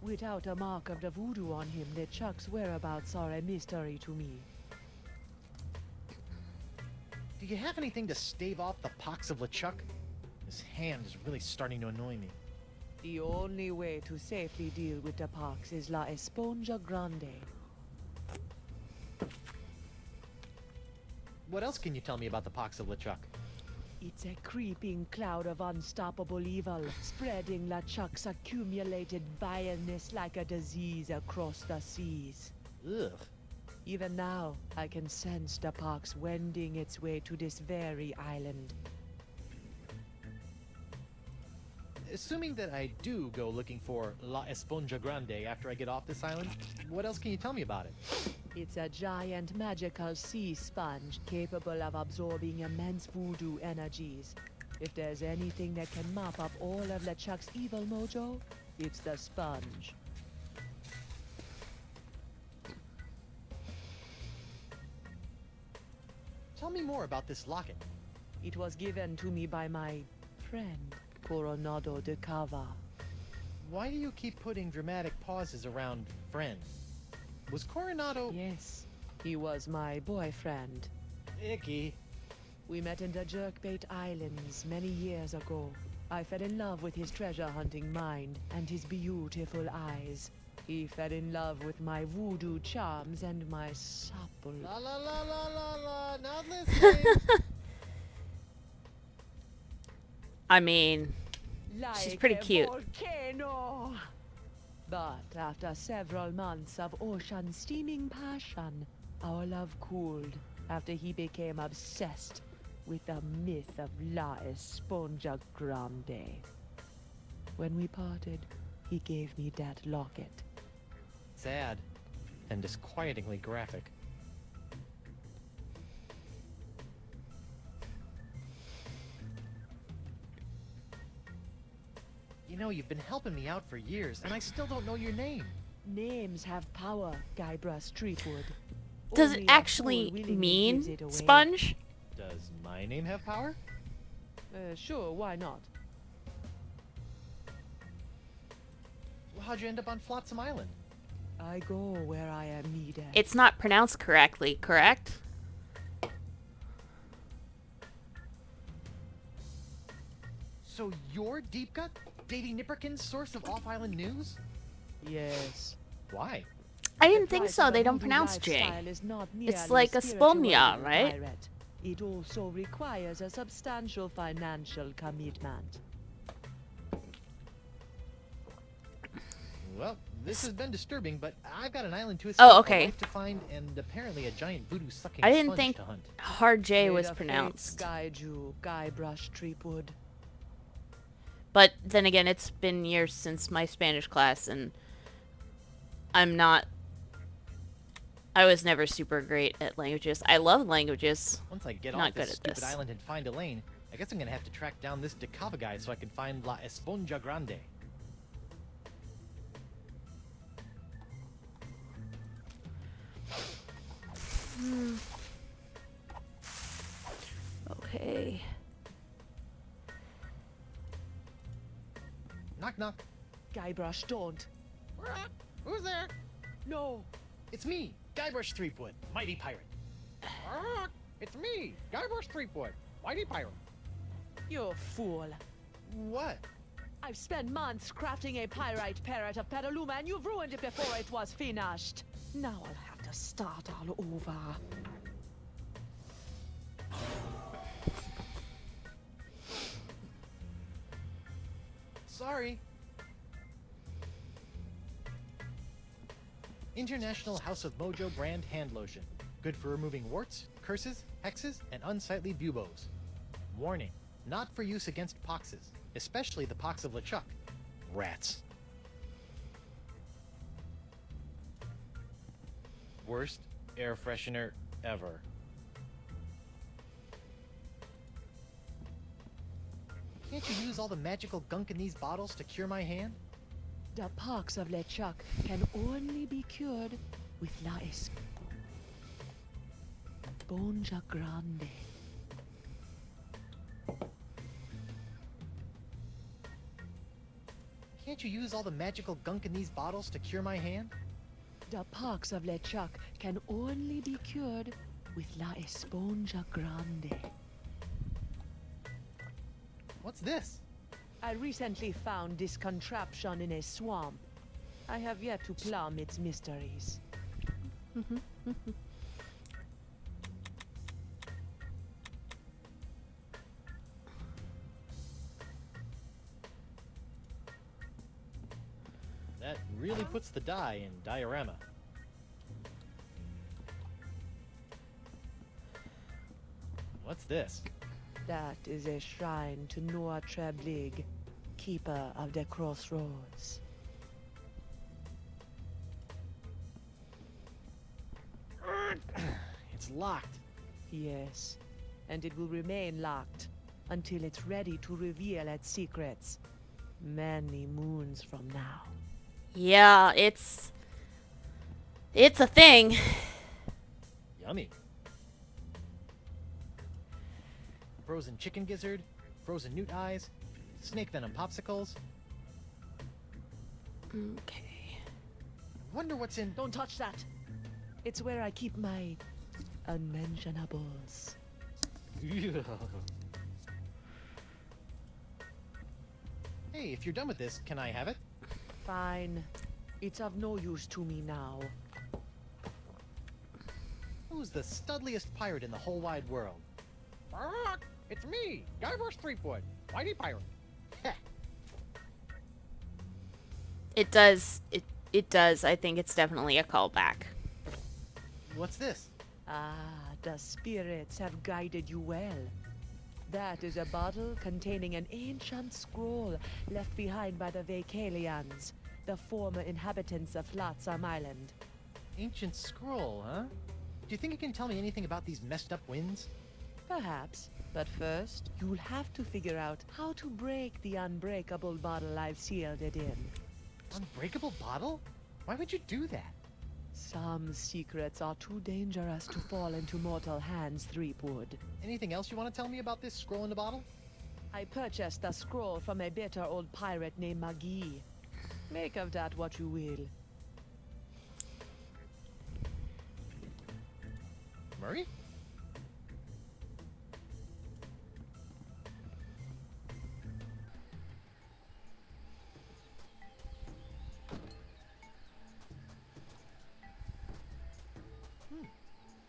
Without a mark of the voodoo on him, LeChuck's whereabouts are a mystery to me. Do you have anything to stave off the pox of LeChuck? His hand is really starting to annoy me. The only way to safely deal with the pox is La Esponja Grande. What else can you tell me about the pox of LeChuck? It's a creeping cloud of unstoppable evil, spreading LeChuck's accumulated vileness like a disease across the seas. Ugh. Even now, I can sense the pox wending its way to this very island. Assuming that I do go looking for La Esponja Grande after I get off this island, what else can you tell me about it? It's a giant magical sea sponge capable of absorbing immense voodoo energies. If there's anything that can mop up all of LeChuck's evil mojo, it's the sponge. Tell me more about this locket. It was given to me by my friend, Coronado de Cava. Why do you keep putting dramatic pauses around friend? Was Coronado... Yes, he was my boyfriend. Icky. We met in the Jerkbait Islands many years ago. I fell in love with his treasure-hunting mind and his beautiful eyes. He fell in love with my voodoo charms and my supple... La la la la la la, not listening! I mean, she's pretty cute. Volcano. But after several months of ocean steaming passion, our love cooled after he became obsessed with the myth of La Esponja Grande. When we parted, he gave me that locket. Sad. And disquietingly graphic. You know, you've been helping me out for years, and I still don't know your name. Names have power, Guybrush Treepwood. Does Only it a actually fool willingly mean gives it away. sponge? Does my name have power? Sure, why not? Well, how'd you end up on Flotsam Island? I go where I am needed. It's not pronounced correctly, correct? So you're Deep Gut? Davy Nipperkin's source of off-island news? Yes. Why? I didn't think so. They don't pronounce J. It's like a spomnia, right? It also requires a substantial financial commitment. Well, this has been disturbing, but I've got an island to escape, Oh, a okay. wife to find, and apparently a giant voodoo-sucking I didn't sponge think to hunt. hard J May was the pronounced. fates guide you, Guybrush Threepwood. But then again, it's been years since my Spanish class, and I was never super great at languages. I love languages. Once I get Not off good this at stupid this. island and find Elaine, I guess I'm gonna have to track down this Decava guy so I can find La Esponja Grande. Okay. Knock knock. Guybrush, don't. Who's there? No. It's me, Guybrush Threepwood, mighty pirate. It's me, Guybrush Threepwood, mighty pirate. You fool. What? I've spent months crafting a pyrite parrot of Petaluma, and you've ruined it before it was finished. Now I'll have to start all over. Sorry. International House of Mojo brand hand lotion. Good for removing warts, curses, hexes, and unsightly buboes. Warning, not for use against poxes, especially the pox of LeChuck. Rats. Worst air freshener ever. Can't you use all the magical gunk in these bottles to cure my hand? The pox of LeChuck can only be cured with La Esponja Grande. Can't you use all the magical gunk in these bottles to cure my hand? The pox of LeChuck can only be cured with La Esponja Grande. What's this? I recently found this contraption in a swamp. I have yet to plumb its mysteries. That really puts the die in diorama. What's this? That is a shrine to Noah Treblig, keeper of the Crossroads. It's locked. Yes, and it will remain locked until it's ready to reveal its secrets many moons from now. Yeah, it's a thing. Yummy. Frozen chicken gizzard, frozen newt eyes, snake venom popsicles. Okay. Wonder what's in. Don't touch that! It's where I keep my unmentionables. Hey, if you're done with this, can I have it? Fine. It's of no use to me now. Who's the studliest pirate in the whole wide world? It's me, Guybrush Threepwood, mighty pirate. It does. It does. I think it's definitely a callback. What's this? Ah, the spirits have guided you well. That is a bottle containing an ancient scroll left behind by the Vacalians, the former inhabitants of Flotsam Island. Ancient scroll, huh? Do you think you can tell me anything about these messed up winds? Perhaps, but first, you'll have to figure out how to break the unbreakable bottle I've sealed it in. Unbreakable bottle? Why would you do that? Some secrets are too dangerous to fall into mortal hands, Threepwood. Anything else you want to tell me about this scroll in the bottle? I purchased the scroll from a bitter old pirate named Magee. Make of that what you will. Murray?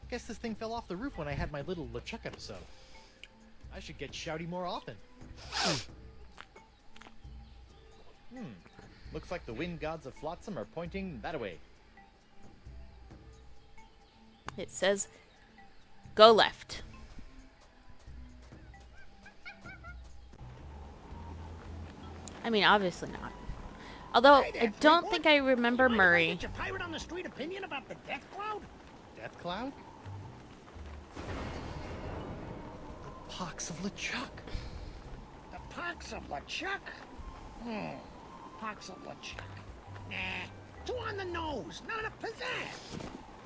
Guess this thing fell off the roof when I had my little LeChuck episode. I should get shouty more often. Looks like the wind gods of Flotsam are pointing that way. It says, go left. I mean, obviously not. Although, Hey there, I don't Fleetwood. think I remember You mind if I Murray. get your pirate on the street opinion about the death cloud? Death Cloud? The pox of LeChuck. The pox of LeChuck? Pox of LeChuck. Nah, too on the nose, not enough pizzazz.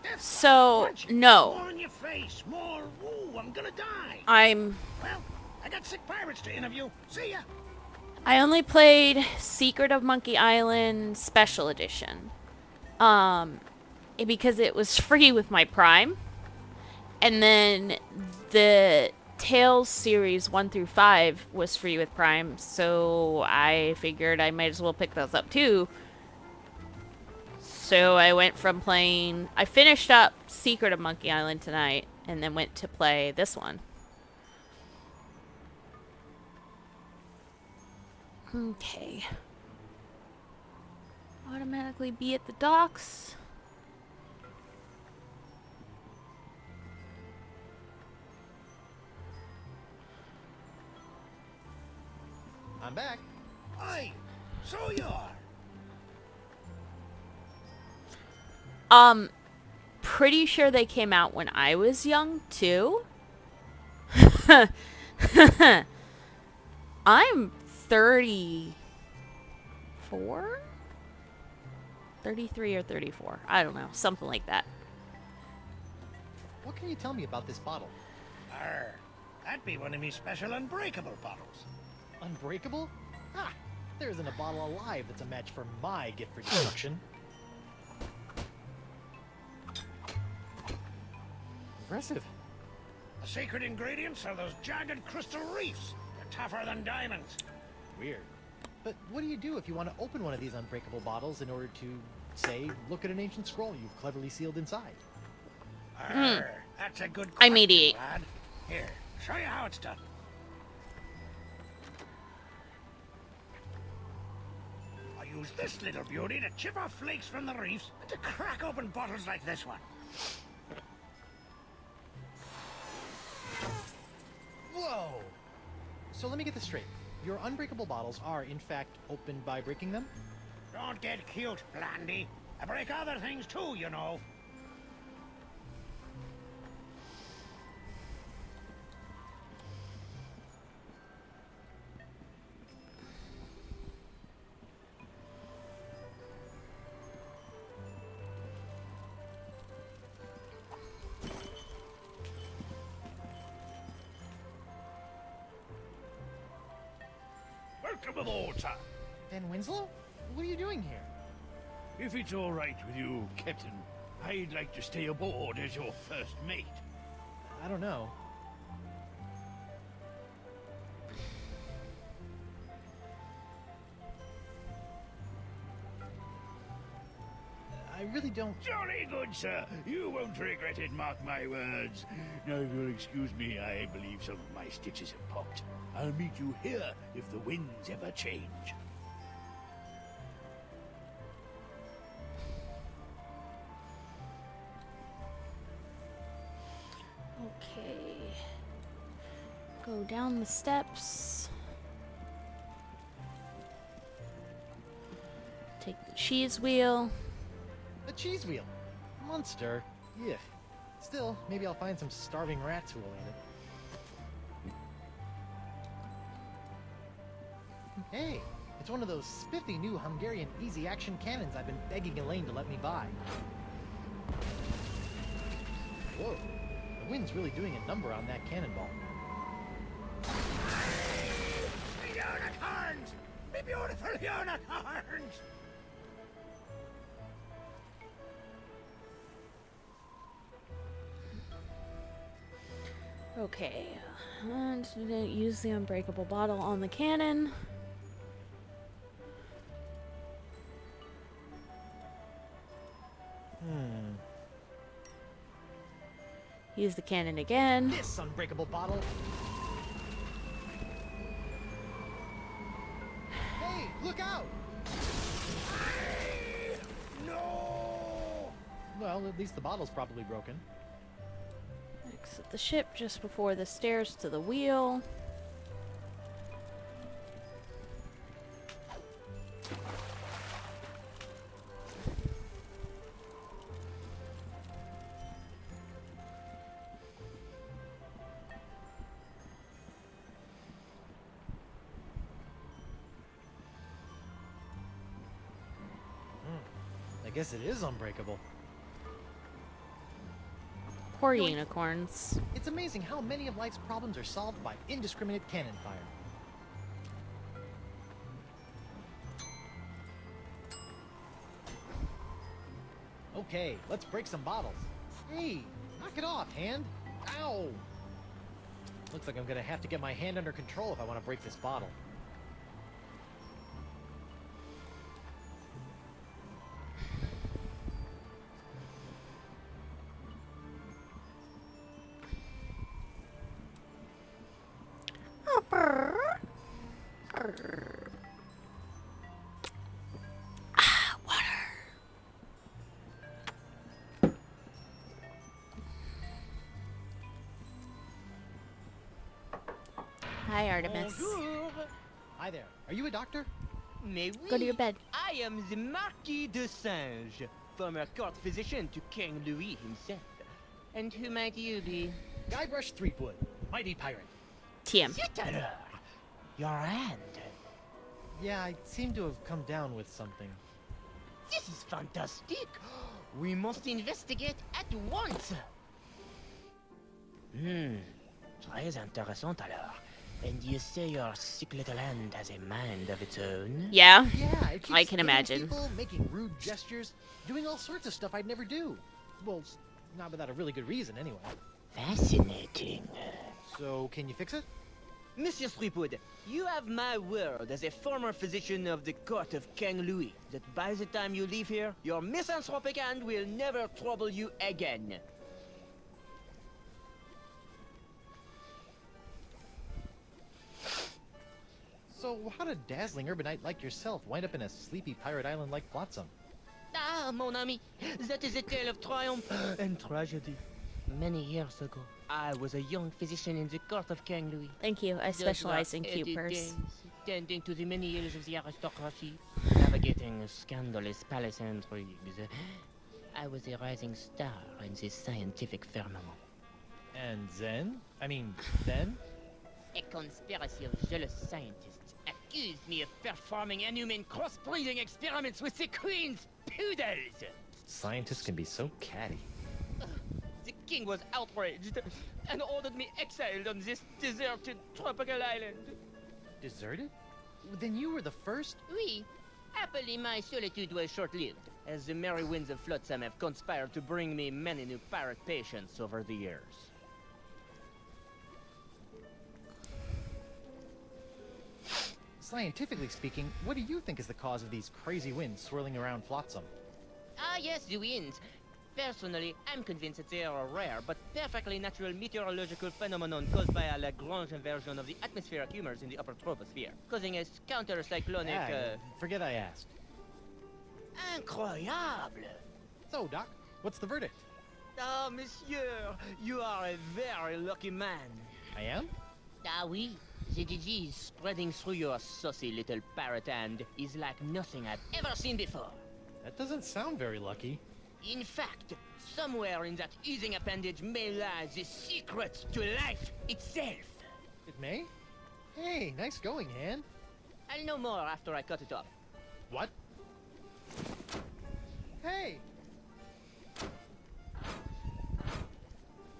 Death So, punch it. no. More in your face, more, ooh, I'm gonna die. Well, I got sick pirates to interview. See ya. I only played Secret of Monkey Island Special Edition. Because it was free with my Prime. And then the Tales series 1 through 5 was free with Prime, so I figured I might as well pick those up too. So I went from playing... I finished up Secret of Monkey Island tonight, and then went to play this one. Okay. Automatically be at the docks. I'm back. Aye, so you are. Pretty sure they came out when I was young, too. I'm 34? 33 or 34. I don't know. Something like that. What can you tell me about this bottle? Arr, that'd be one of me special unbreakable bottles. Unbreakable? Ha! There isn't a bottle alive that's a match for my gift for destruction. Impressive. The secret ingredients are those jagged crystal reefs. They're tougher than diamonds. Weird. But what do you do if you want to open one of these unbreakable bottles in order to, say, look at an ancient scroll you've cleverly sealed inside? Arr, that's a good I question, mediate. lad. Here, show you how it's done. I use this little beauty to chip off flakes from the reefs and to crack open bottles like this one. Whoa! So let me get this straight. Your unbreakable bottles are, in fact, opened by breaking them? Don't get cute, Blandy. I break other things too, you know. Welcome aboard, sir. Ben Winslow? What are you doing here? If it's all right with you, Captain, I'd like to stay aboard as your first mate. I don't know. I really don't... Jolly good, sir. You won't regret it, mark my words. Now, if you'll excuse me, I believe some of my stitches have popped. I'll meet you here if the winds ever change. Okay. Go down the steps. Take the cheese wheel. A cheese wheel. Monster. Yeah. Still, maybe I'll find some starving rats who will eat it. Hey, it's one of those spiffy new Hungarian easy-action cannons I've been begging Elaine to let me buy. Whoa, the wind's really doing a number on that cannonball. Me unicorns! Me beautiful unicorns! Okay. And use the unbreakable bottle on the cannon. Use the cannon again. This unbreakable bottle. Hey, look out! No! Well, at least the bottle's probably broken. Exit the ship just before the stairs to the wheel. I guess it is unbreakable. Poor unicorns. It's amazing how many of life's problems are solved by indiscriminate cannon fire. Okay, let's break some bottles. Hey, knock it off, hand. Ow! Looks like I'm gonna have to get my hand under control if I want to break this bottle. Hi, Artemis. Bonjour. Hi there. Are you a doctor? Mais oui, Go to your bed. I am the Marquis de Singe, former court physician to King Louis himself. And who might you be? Guybrush Threepwood, mighty pirate. TM. Zut alors! Your hand. Yeah, I seem to have come down with something. This is fantastic. We must investigate at once. Très intéressant alors. And you say your sick little hand has a mind of its own? Yeah, Yeah, it keeps I can hitting imagine. People, making rude gestures, doing all sorts of stuff I'd never do. Well, not without a really good reason, anyway. Fascinating. So, can you fix it? Monsieur Threepwood, you have my word as a former physician of the court of King Louis that by the time you leave here, your misanthropic hand will never trouble you again. So, how did a dazzling urbanite like yourself wind up in a sleepy pirate island like Flotsam? Ah, mon ami, that is a tale of triumph and tragedy. Many years ago, I was a young physician in the court of King Louis. Thank you. I Those specialize were in early cupers. days, tending to the many ills of the aristocracy, navigating scandalous palace intrigues. I was a rising star in the scientific firmament. And then? Then? A conspiracy of jealous scientists accused me of performing inhuman crossbreeding experiments with the Queen's poodles! Scientists can be so catty. The king was outraged and ordered me exiled on this deserted tropical island. Deserted? Then you were the first? Oui. Happily, my solitude was short-lived, as the merry winds of Flotsam have conspired to bring me many new pirate patients over the years. Scientifically speaking, what do you think is the cause of these crazy winds swirling around Flotsam? Ah, yes, the winds. Personally, I'm convinced that they are a rare but perfectly natural meteorological phenomenon caused by a Lagrange inversion of the atmospheric humors in the upper troposphere, causing a counter-cyclonic, Forget I asked. Incroyable! So, Doc, what's the verdict? Ah, monsieur, you are a very lucky man. I am? Ah, oui. The disease spreading through your saucy little parrot hand is like nothing I've ever seen before. That doesn't sound very lucky. In fact, somewhere in that oozing appendage may lie the secret to life itself. It may? Hey, nice going, hand. I'll know more after I cut it off. What? Hey!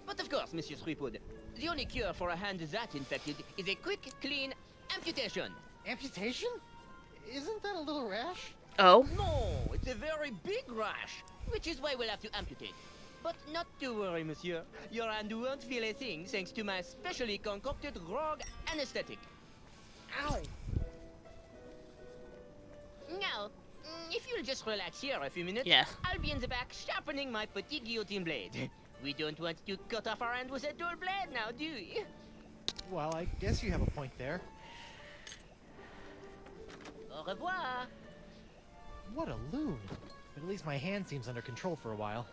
But of course, Monsieur Threepwood, the only cure for a hand that infected is a quick, clean amputation. Amputation? Isn't that a little rash? Oh? No, it's a very big rash, which is why we'll have to amputate. But not to worry, monsieur. Your hand won't feel a thing thanks to my specially concocted grog anesthetic. Ow! Now, if you'll just relax here a few minutes, Yeah. I'll be in the back sharpening my petit guillotine blade. We don't want to cut off our hand with a dual blade now, do we? Well, I guess you have a point there. Au revoir. What a loon. But at least my hand seems under control for a while.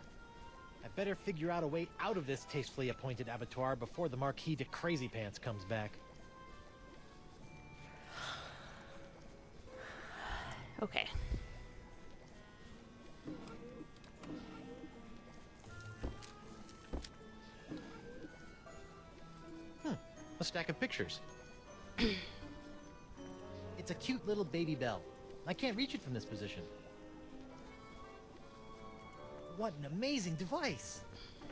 I better figure out a way out of this tastefully appointed abattoir before the Marquis de Crazy Pants comes back. Okay. A stack of pictures. It's a cute little baby bell. I can't reach it from this position. What an amazing device!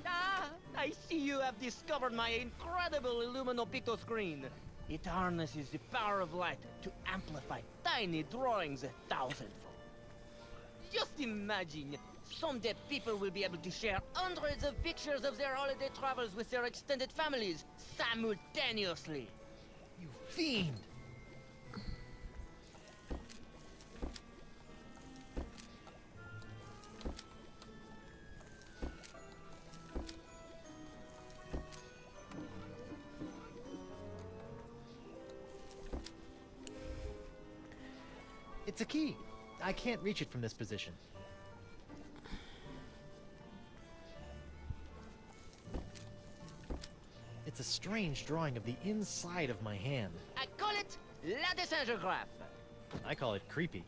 Ah, I see you have discovered my incredible Illumino Picto screen. It harnesses the power of light to amplify tiny drawings 1,000-fold. Just imagine, someday people will be able to share hundreds of pictures of their holiday travels with their extended families simultaneously. You fiend! It's a key. I can't reach it from this position. It's a strange drawing of the inside of my hand. I call it La Dessingeographe. I call it creepy.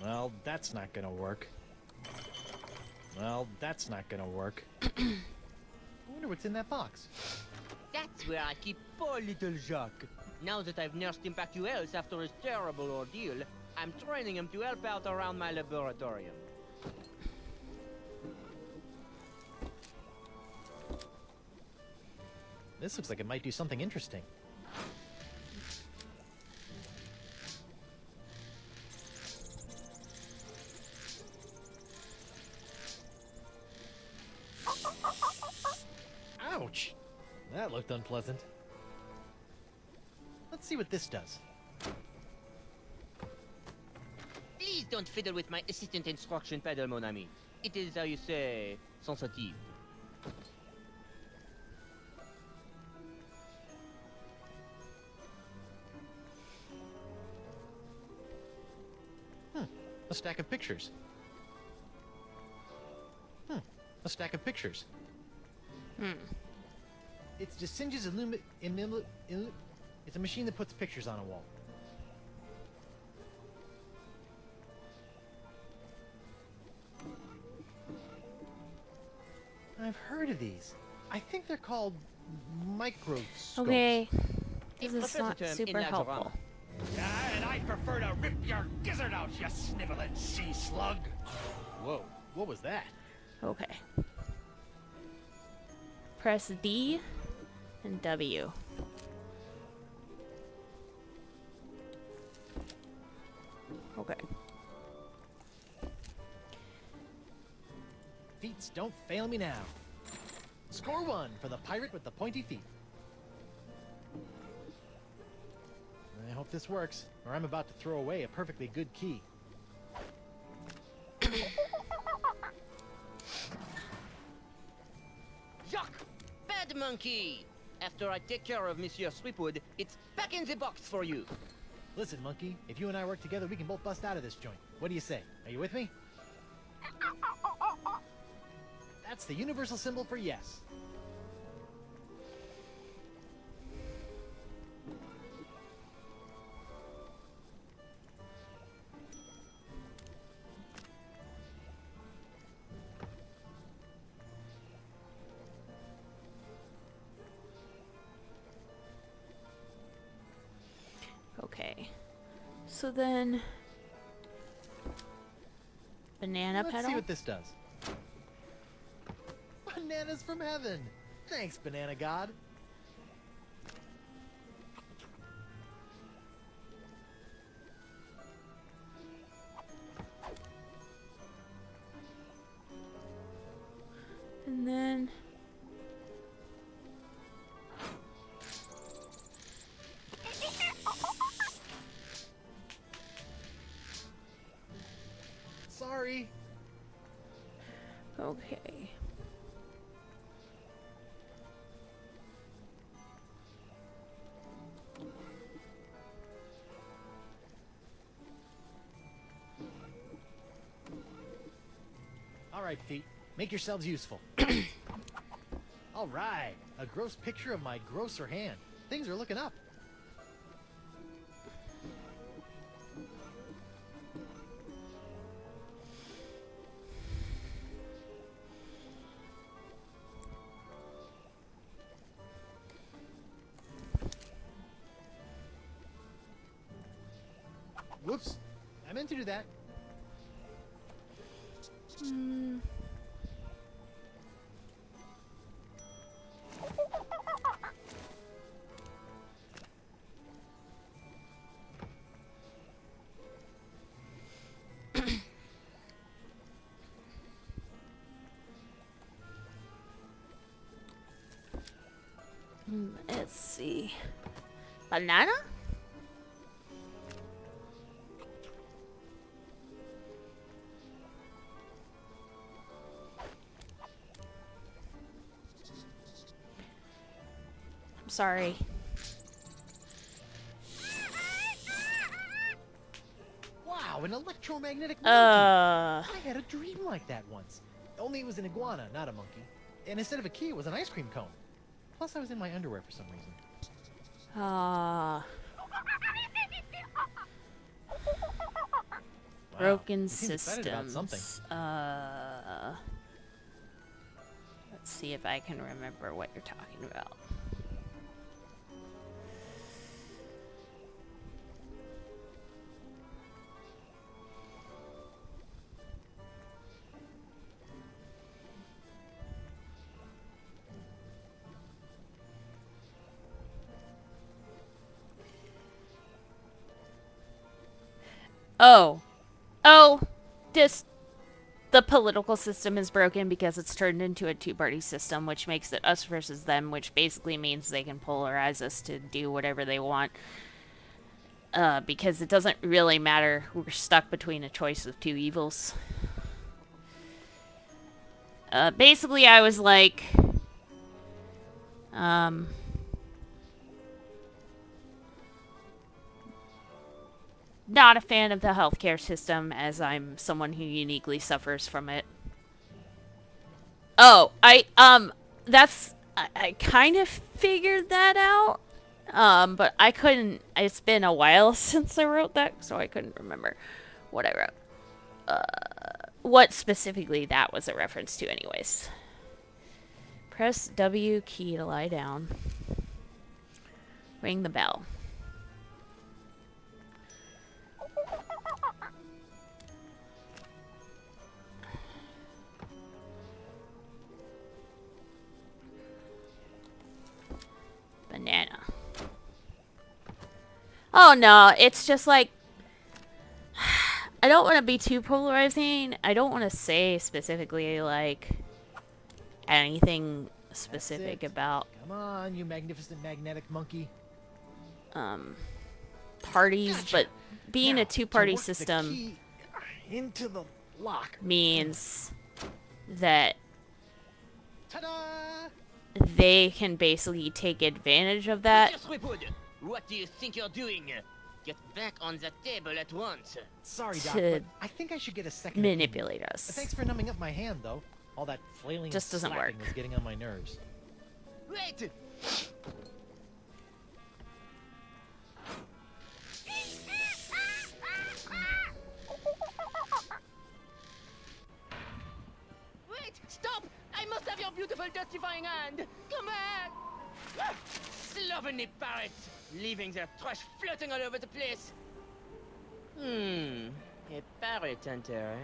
Well, that's not gonna work. Well, that's not gonna work. I wonder what's in that box. That's where I keep poor little Jacques. Now that I've nursed him back to health after his terrible ordeal, I'm training him to help out around my laboratorium. This looks like it might do something interesting. Ouch! That looked unpleasant. Let's see what this does. Please don't fiddle with my assistant instruction pedal, mon ami. It is, how you say, sensitive. A stack of pictures. A stack of pictures. It's Dessinge's it's a machine that puts pictures on a wall. I've heard of these. I think they're called microscopes. Okay. It This is prefers not the term super in helpful. Lateran. And I'd prefer to rip your gizzard out, you sniveling sea slug. Whoa, what was that? Okay. Press D and W. Okay. Feats don't fail me now. Score 1 for the pirate with the pointy feet. I hope this works, or I'm about to throw away a perfectly good key. Jacques! Bad monkey! After I take care of Monsieur Sweetwood, it's back in the box for you. Listen, monkey, if you and I work together, we can both bust out of this joint. What do you say? Are you with me? That's the universal symbol for yes. Okay. So then... Banana Let's pedal? see what this does. Bananas from heaven! Thanks, Banana God. And then... worry. Okay. All right, feet. Make yourselves useful. All right. A gross picture of my grosser hand. Things are looking up. Whoops. I meant to do that. Let's see. Banana? I'm sorry. Wow, an electromagnetic monkey. I had a dream like that once. Only it was an iguana, not a monkey. And instead of a key, it was an ice cream cone. Plus, I was in my underwear for some reason. Ah. Wow, Broken you seem excited about something. systems. Let's see if I can remember what you're talking about. The political system is broken because it's turned into a two-party system, which makes it us versus them, which basically means they can polarize us to do whatever they want. Because it doesn't really matter. We're stuck between a choice of two evils. Basically, I was like... not a fan of the healthcare system, as I'm someone who uniquely suffers from it. Oh, I kind of figured that out. But I couldn't, it's been a while since I wrote that, so I couldn't remember what I wrote. What specifically that was a reference to anyways. Press W key to lie down. Ring the bell. Banana. Oh no, it's just like I don't want to be too polarizing. I don't want to say specifically like anything specific about Come on, you magnificent magnetic monkey. parties, Gotcha. but being Now, a two-party to work the system key into the lock means that Ta-da! they can basically take advantage of that. What do you think you're doing? Get back on the table at once. Sorry, Doc, To but I think I should get a second manipulate opinion. us. Thanks for numbing up my hand, though. All that flailing Just and doesn't slapping work. was getting on my nerves. Wait! Wait! Stop! I must have your beautiful justifying hand! Come back! Ah, slovenly parrots! Leaving their trash floating all over the place! A parrot hunter, eh?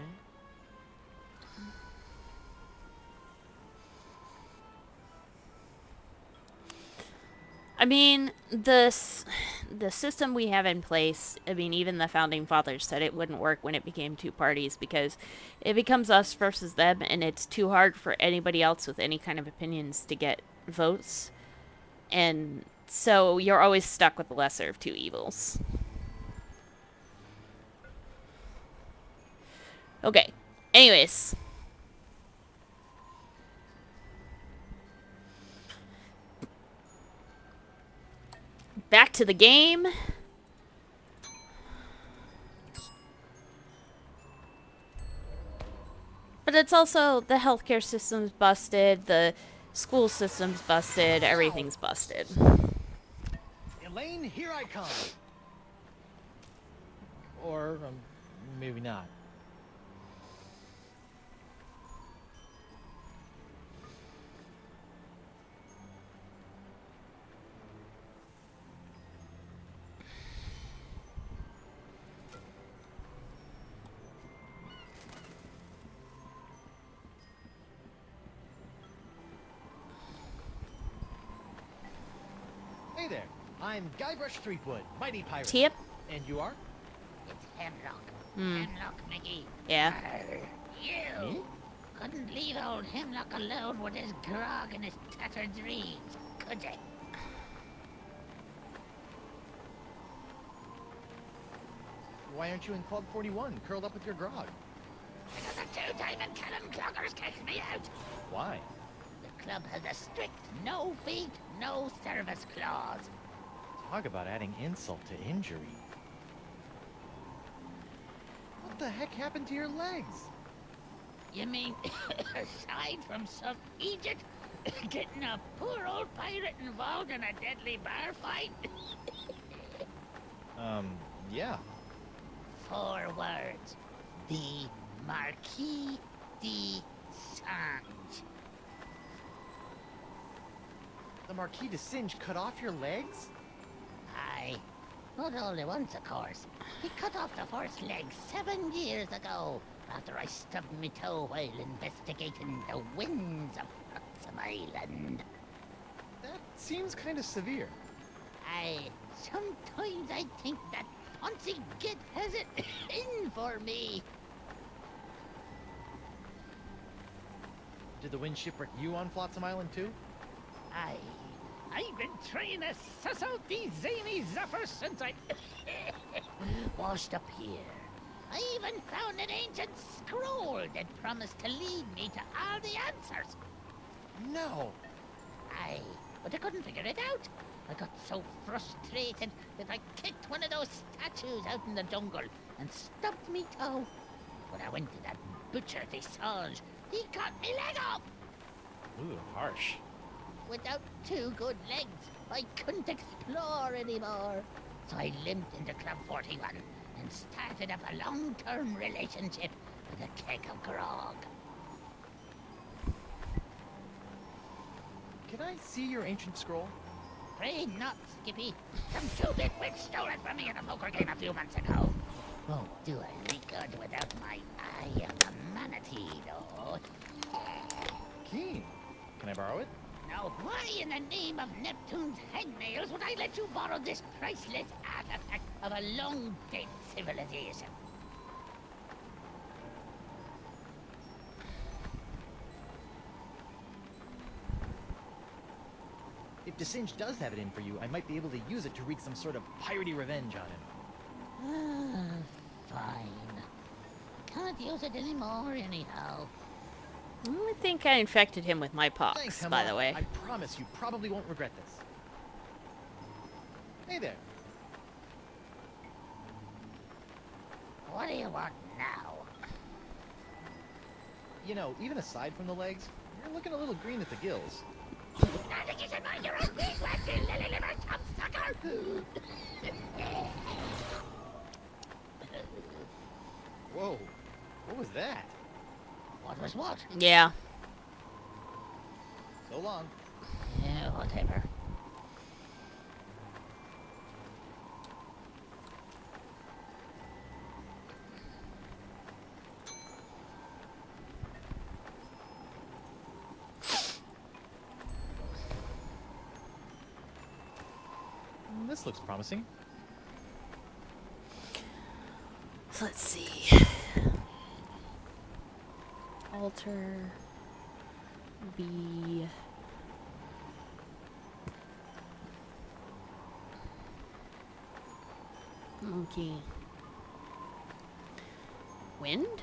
I mean, the system we have in place, I mean, even the founding fathers said it wouldn't work when it became two parties because it becomes us versus them, and it's too hard for anybody else with any kind of opinions to get votes. And so you're always stuck with the lesser of two evils. Okay, Anyways. Back to the game. But it's also the healthcare system's busted, the school system's busted, everything's busted. Elaine, here I come. Or maybe not. Hey there, I'm Guybrush Threepwood, mighty pirate. Tip. And you are? It's Hemlock. Hmm. Hemlock McGee. Yeah. You Me? couldn't leave old Hemlock alone with his grog and his tattered dreams, could you? Why aren't you in Club 41, curled up with your grog? Because the two diamond cannon cloggers kicked me out. Why? The club has a strict no feet, no service clause. Talk about adding insult to injury. What the heck happened to your legs? You mean, aside from some idiot getting a poor old pirate involved in a deadly bar fight? Yeah. 4 words. The Marquis de Sange. The Marquis de Singe cut off your legs? Aye. Not only once, of course. He cut off the first leg 7 years ago, after I stubbed me toe while investigating the winds of Roxham Island. That seems kind of severe. Aye. Sometimes I think that Ponzi git has it in for me. Did the wind shipwreck you on Flotsam Island too? Aye. I've been trying to suss out these zany zephyrs since I washed up here. I even found an ancient scroll that promised to lead me to all the answers. No. Aye, but I couldn't figure it out. I got so frustrated that I kicked one of those statues out in the jungle and stubbed me toe. When I went to that butcher de Sange, he cut me leg off. Ooh, harsh. Without 2 good legs, I couldn't explore anymore. So I limped into Club 41 and started up a long-term relationship with a keg of grog. Can I see your ancient scroll? Afraid not, Skippy. Some 2-bit witch stole it from me in a poker game a few months ago. Won't do any good without my eye of the manatee, though. Keen. Can I borrow it? Now, why in the name of Neptune's hangnails would I let you borrow this priceless artifact of a long-dead civilization? If DeSinge does have it in for you, I might be able to use it to wreak some sort of piratey revenge on him. Fine. Can't use it anymore, anyhow. I think I infected him with my pox, Thanks, by the way. I promise you probably won't regret this. Hey there. What do you want now? You know, even aside from the legs, you're looking a little green at the gills. Nothing you should mind your own beeswax, you lily-livered sucker! Whoa, what was that? What was what? Yeah. So long. Yeah, whatever. This looks promising. So let's see. Alter. B. Monkey. Wind?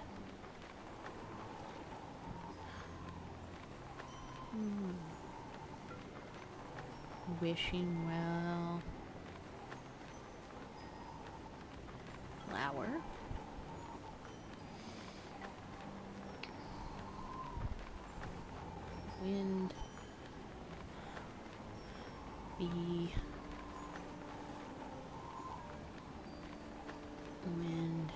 Wishing well. Flower. Wind. Bee. Wind.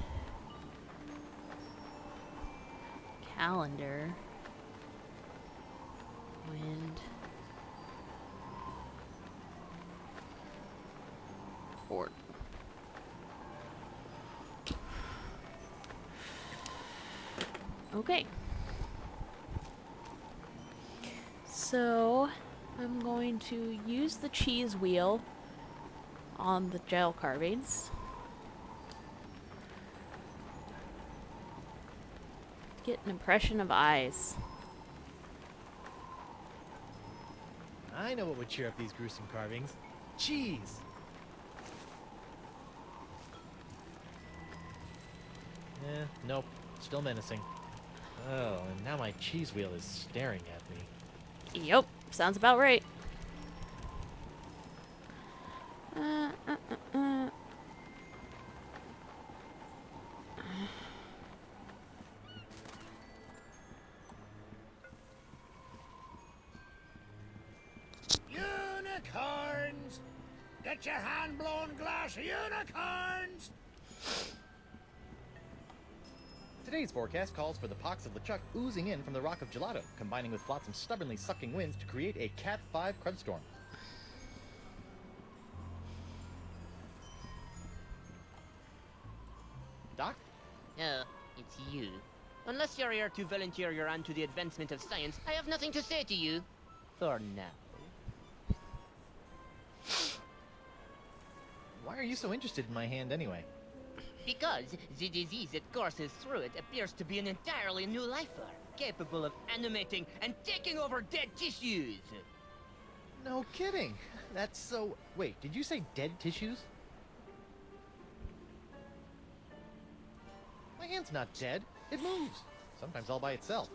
Calendar. Wind. Port. Okay. So, I'm going to use the cheese wheel on the gel carvings. Get an impression of eyes. I know what would cheer up these gruesome carvings. Cheese! Nope. Still menacing. Oh, and now my cheese wheel is staring at me. Yep, sounds about right. Unicorns! Get your hand-blown glass unicorns! Today's forecast calls for the pox of LeChuck oozing in from the rock of gelato, combining with flotsam stubbornly sucking winds to create a Cat 5 crud storm. Doc? Oh, it's you. Unless you're here to volunteer your hand to the advancement of science, I have nothing to say to you. For now. Why are you so interested in my hand anyway? Because the disease that courses through it appears to be an entirely new life form, capable of animating and taking over dead tissues. No kidding. That's so... Wait, did you say dead tissues? My hand's not dead. It moves. Sometimes all by itself.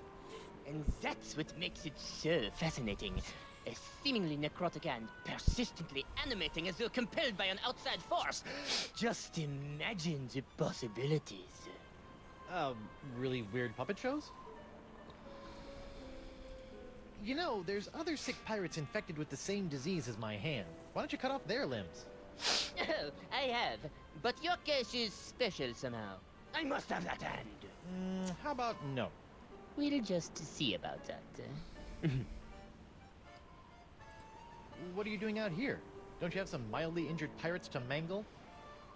And that's what makes it so fascinating. A seemingly necrotic hand, persistently animating as though compelled by an outside force. Just imagine the possibilities. Really weird puppet shows? You know, there's other sick pirates infected with the same disease as my hand. Why don't you cut off their limbs? Oh, I have. But your case is special somehow. I must have that hand. How about no? We'll just see about that. What are you doing out here? Don't you have some mildly injured pirates to mangle?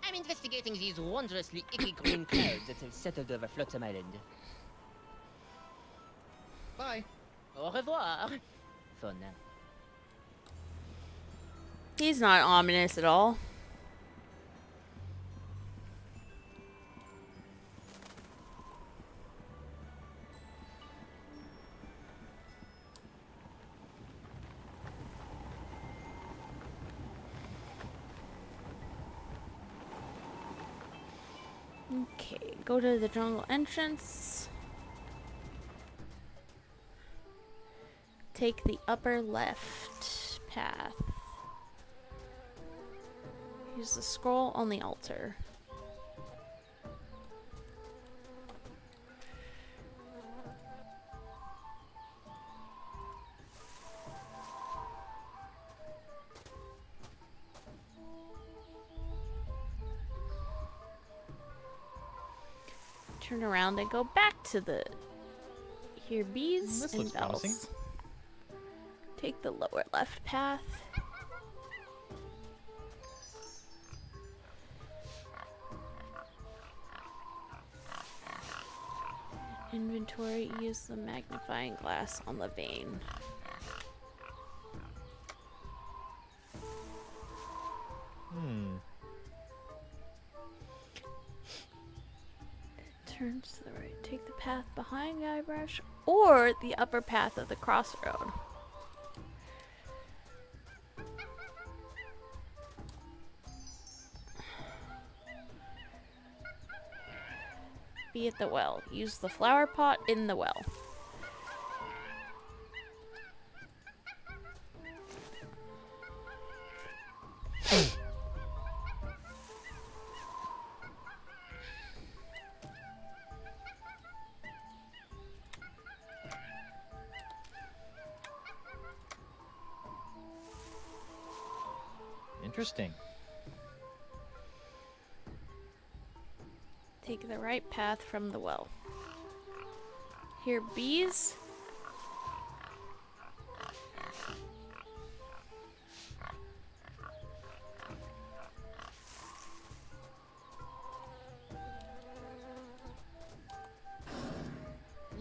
I'm investigating these wondrously icky green clouds that have settled over Flotsam Island. Bye. Au revoir. For now. He's not ominous at all. Okay, go to the jungle entrance. Take the upper left path. Use the scroll on the altar. Turn around and go back to the... Hear bees This and looks bells. promising. Take the lower left path. Inventory, use the magnifying glass on the vein. Turn to the right. Take the path behind Guybrush or the upper path of the crossroad. Be at the well. Use the flower pot in the well. Interesting. Take the right path from the well. Hear bees?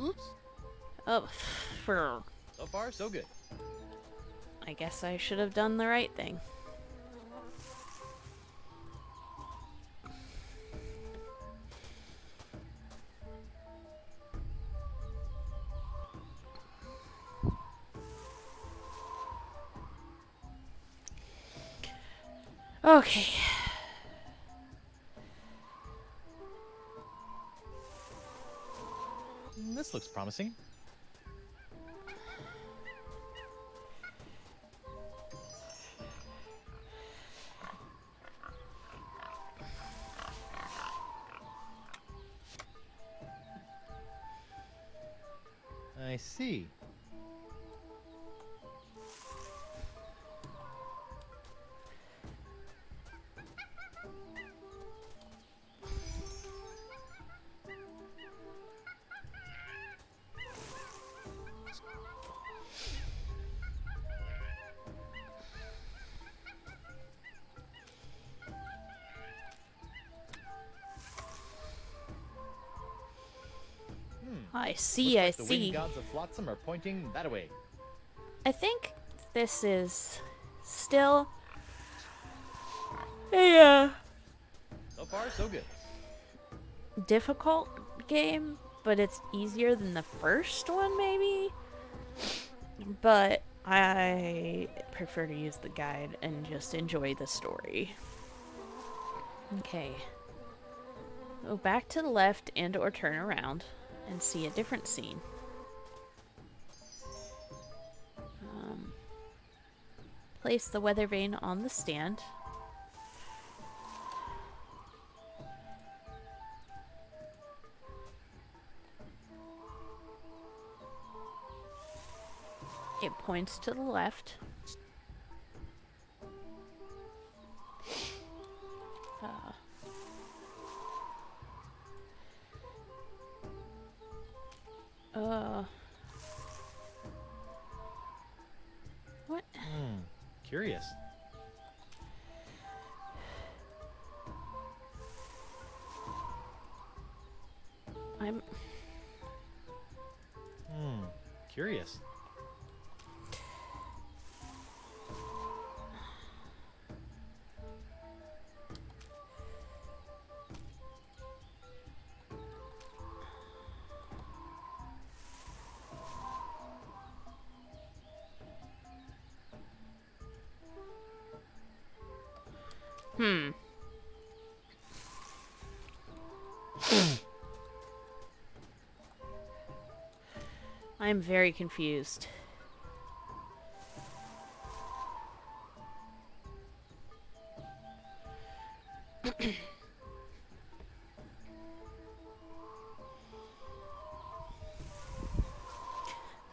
Oops. Oh, So far, so good. I guess I should have done the right thing. Okay. This looks promising. I see. I see, Looks like I the see. wind gods of Flotsam are pointing that way. I think this is still a So far, so good. difficult game, but it's easier than the first one, maybe? But I prefer to use the guide and just enjoy the story. Okay. Go back to the left and or turn around and see a different scene. Place the weather vane on the stand. It points to the left. What? Curious. I'm... Curious. I'm very confused. So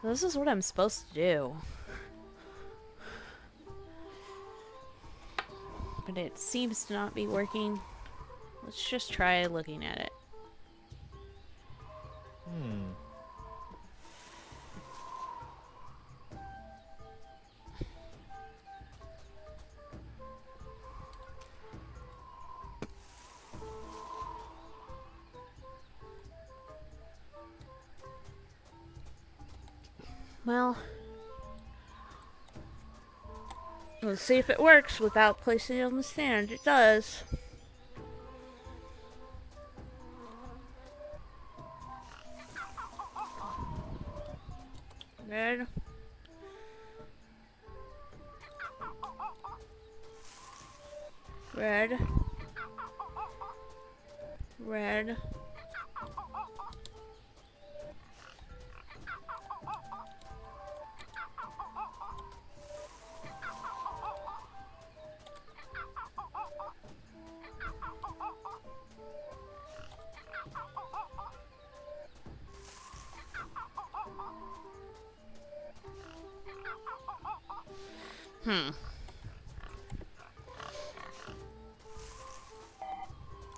this is what I'm supposed to do. But it seems to not be working. Let's just try looking at it. Well, let's see if it works without placing it on the stand. It does. Red. Red. Red.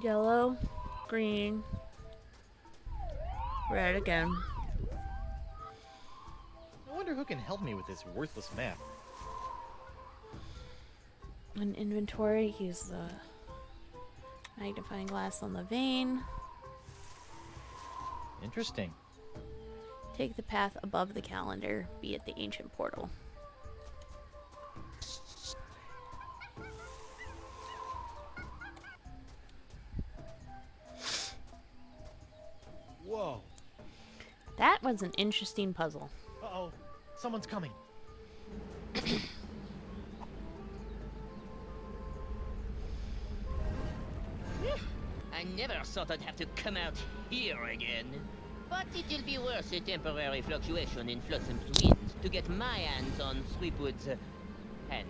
Yellow, green, red again. I wonder who can help me with this worthless map. In inventory, use the magnifying glass on the vein. Interesting. Take the path above the calendar, be at the ancient portal. Whoa. That was an interesting puzzle. Uh-oh. Someone's coming. I never thought I'd have to come out here again. But it'll be worth a temporary fluctuation in Flotsam's winds to get my hands on Threepwood's hand.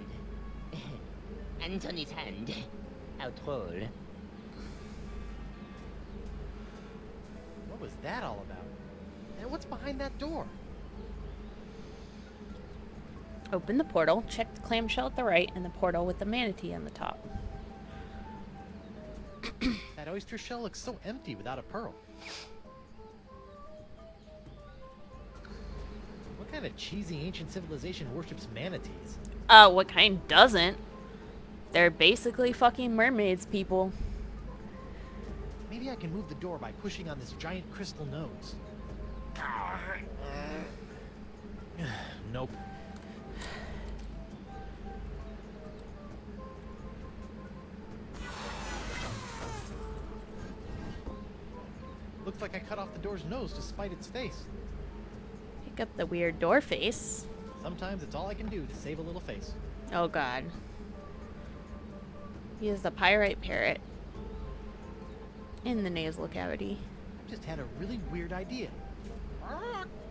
Anthony's hand. How troll. What was that all about? And what's behind that door? Open the portal, check the clamshell at the right, and the portal with the manatee on the top. That oyster shell looks so empty without a pearl. What kind of cheesy ancient civilization worships manatees? What kind doesn't? They're basically fucking mermaids, people. Maybe I can move the door by pushing on this giant crystal nose. Nope. Looks like I cut off the door's nose to spite its face. Pick up the weird door face. Sometimes it's all I can do to save a little face. Oh god. Use the pyrite parrot in the nasal cavity. I just had a really weird idea.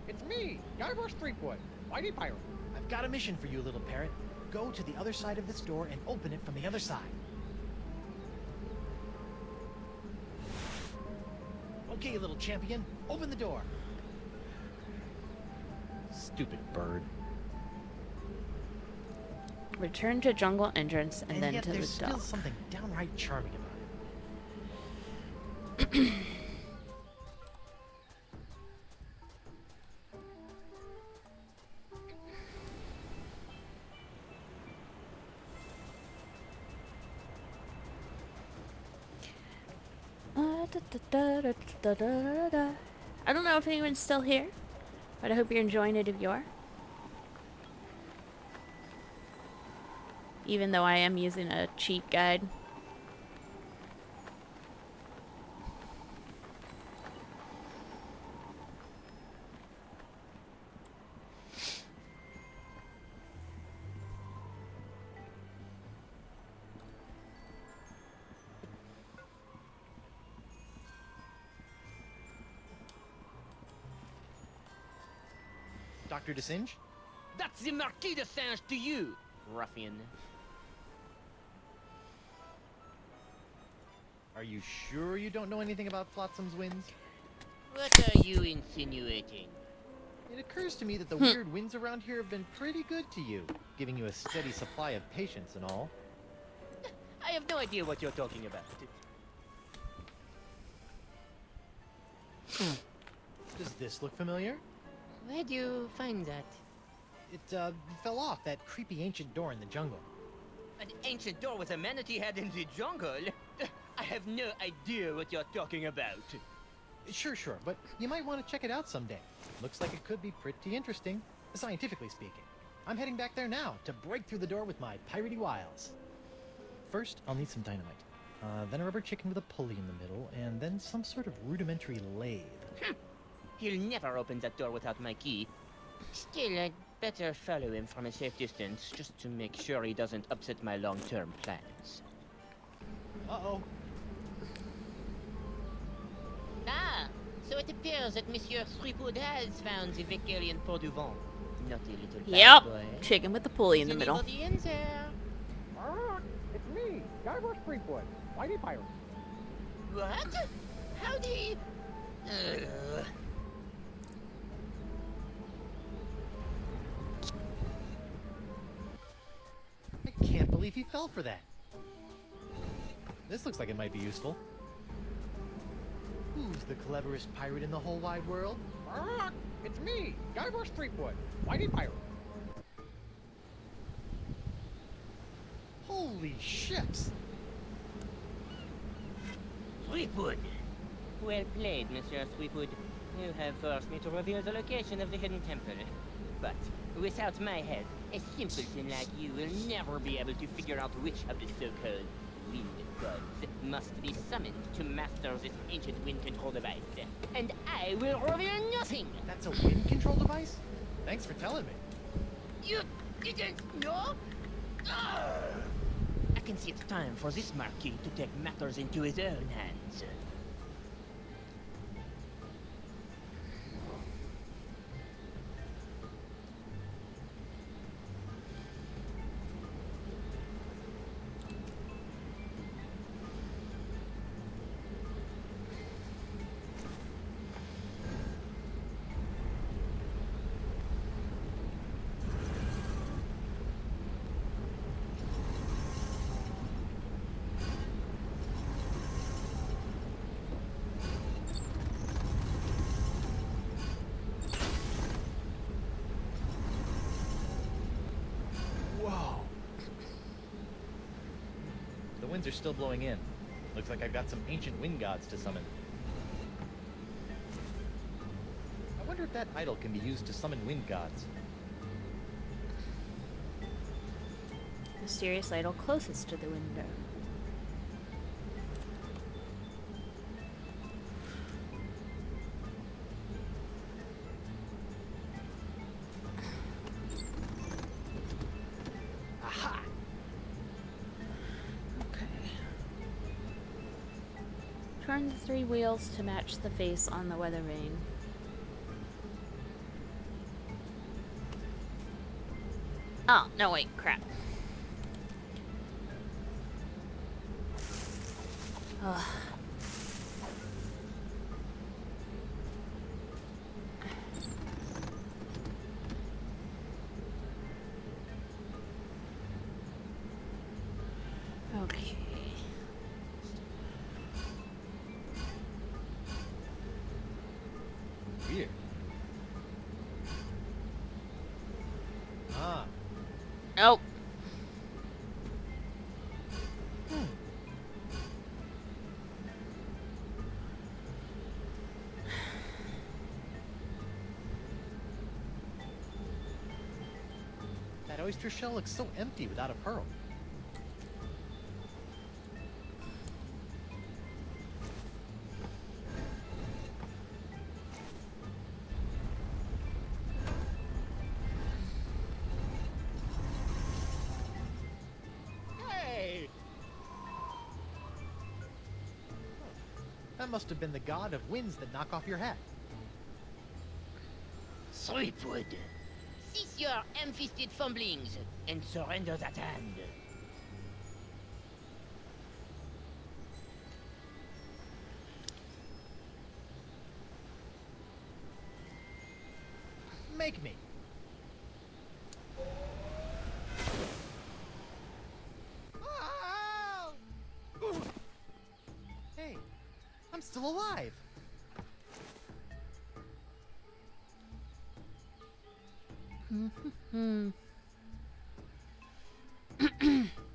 It's me, Guybrush Threepwood, Whitey Pirate. I've got a mission for you, little parrot. Go to the other side of this door and open it from the other side. Okay, little champion, open the door. Stupid bird. Return to jungle entrance and then yet to the there's still dock. something downright charming about it. I don't know if anyone's still here, but I hope you're enjoying it if you are. Even though I am using a cheat guide. Dr. DeSinge? That's the Marquis de Singe to you, ruffian. Are you sure you don't know anything about Flotsam's winds? What are you insinuating? It occurs to me that the weird winds around here have been pretty good to you, giving you a steady supply of patience and all. I have no idea what you're talking about. Does this look familiar? Where'd you find that? It, fell off that creepy ancient door in the jungle. An ancient door with a manatee head in the jungle? I have no idea what you're talking about. Sure, but you might want to check it out someday. Looks like it could be pretty interesting, scientifically speaking. I'm heading back there now to break through the door with my piratey wiles. First, I'll need some dynamite. Then a rubber chicken with a pulley in the middle, and then some sort of rudimentary lathe. He'll never open that door without my key. Still, I'd better follow him from a safe distance, just to make sure he doesn't upset my long-term plans. Uh-oh. Ah, so it appears that Monsieur Threepwood has found the Vicarian Port du Vent. Naughty little bad Yep, boy. chicken with the pulley in the middle. Anybody in there? It's me, Guybrush Threepwood, Whitey Pirate. What? How did he... I can't believe he fell for that. This looks like it might be useful. Who's the cleverest pirate in the whole wide world? It's me, Guybrush Threepwood, Whitey Pirate. Holy ships! Sweetwood! Well played, Monsieur Sweetwood. You have forced me to reveal the location of the hidden temple. But without my help, a simpleton like you will never be able to figure out which of the so-called wind gods must be summoned to master this ancient wind control device. And I will reveal nothing! That's a wind control device? Thanks for telling me. You didn't know? I can see it's time for this Marquis to take matters into his own hands. Whoa! The winds are still blowing in. Looks like I've got some ancient wind gods to summon. I wonder if that idol can be used to summon wind gods. Mysterious idol closest to the window. Aha! Okay. Turn the 3 wheels to match the face on the weather vane. Oh, no, wait, crap. Ugh. Okay. Weird. Ah. Nope. That oyster shell looks so empty without a pearl. Hey! That must have been the god of winds that knock off your hat. Sweetwood, cease your ham-fisted fumblings and surrender that hand. Make me. Hey, I'm still alive.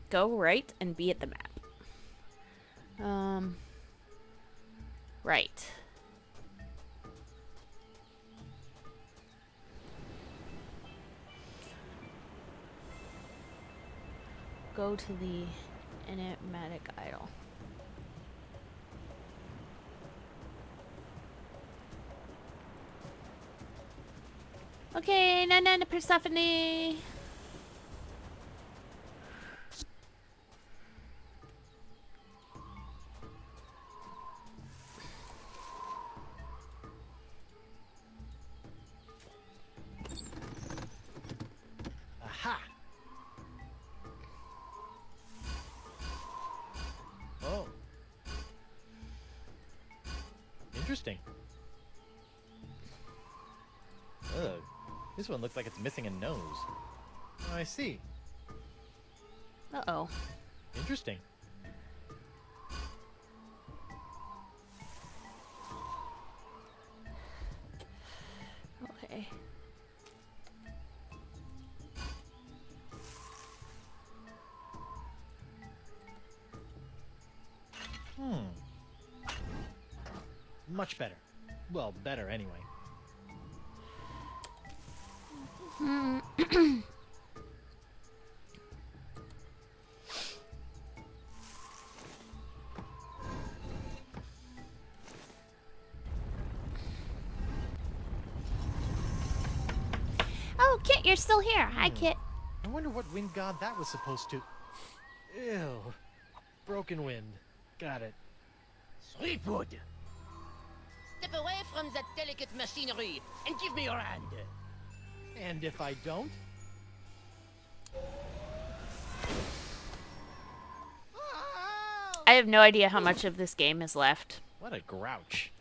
Go right and be at the map. Right. Go to the enigmatic idol. Okay, Nana Persephone. Aha! Oh. Interesting. Ugh. This one looks like it's missing a nose. Oh, I see. Uh-oh. Interesting. Much better. Well, better anyway. Oh, Kit, you're still here. Hi, Kit. I wonder what wind god that was supposed to... Ew. Broken wind. Got it. Threepwood! Step away from that delicate machinery and give me your hand. And if I don't? I have no idea how much of this game is left. What a grouch.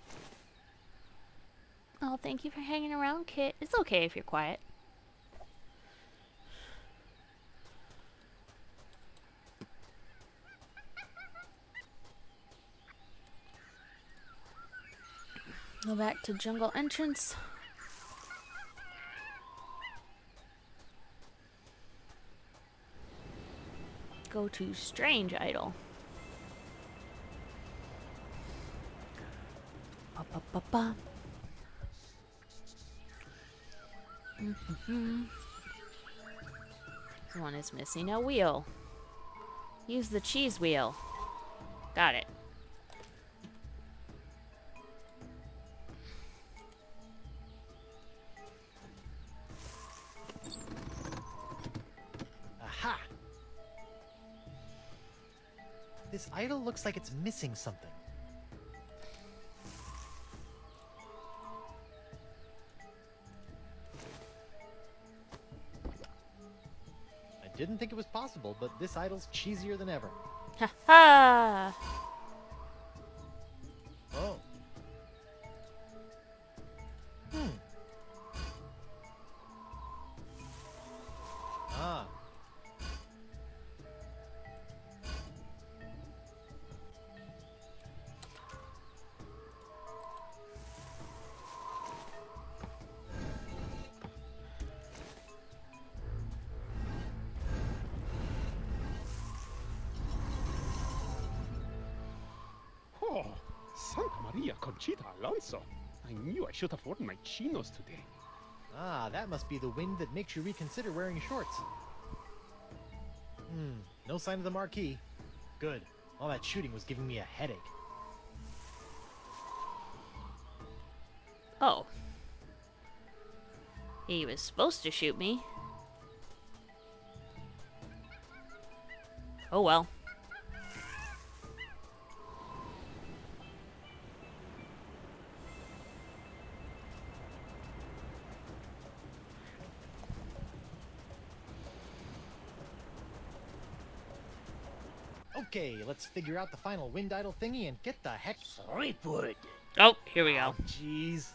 Oh, thank you for hanging around, Kit. It's okay if you're quiet. Go back to jungle entrance. Go to strange idol. Ba, ba, ba, ba. This one is missing a wheel. Use the cheese wheel. Got it. Aha! This idol looks like it's missing something. I didn't think it was possible, but this idol's cheesier than ever. Ha ha! Oh. Ah. Oh, Santa Maria Conchita Alonso. I knew I should have worn my chinos today. Ah, that must be the wind that makes you reconsider wearing shorts. No sign of the marquee. Good. All that shooting was giving me a headache. Oh. He was supposed to shoot me. Oh well. Okay, let's figure out the final wind idol thingy and get the heck... Threepwood! Oh, here we go. Jeez.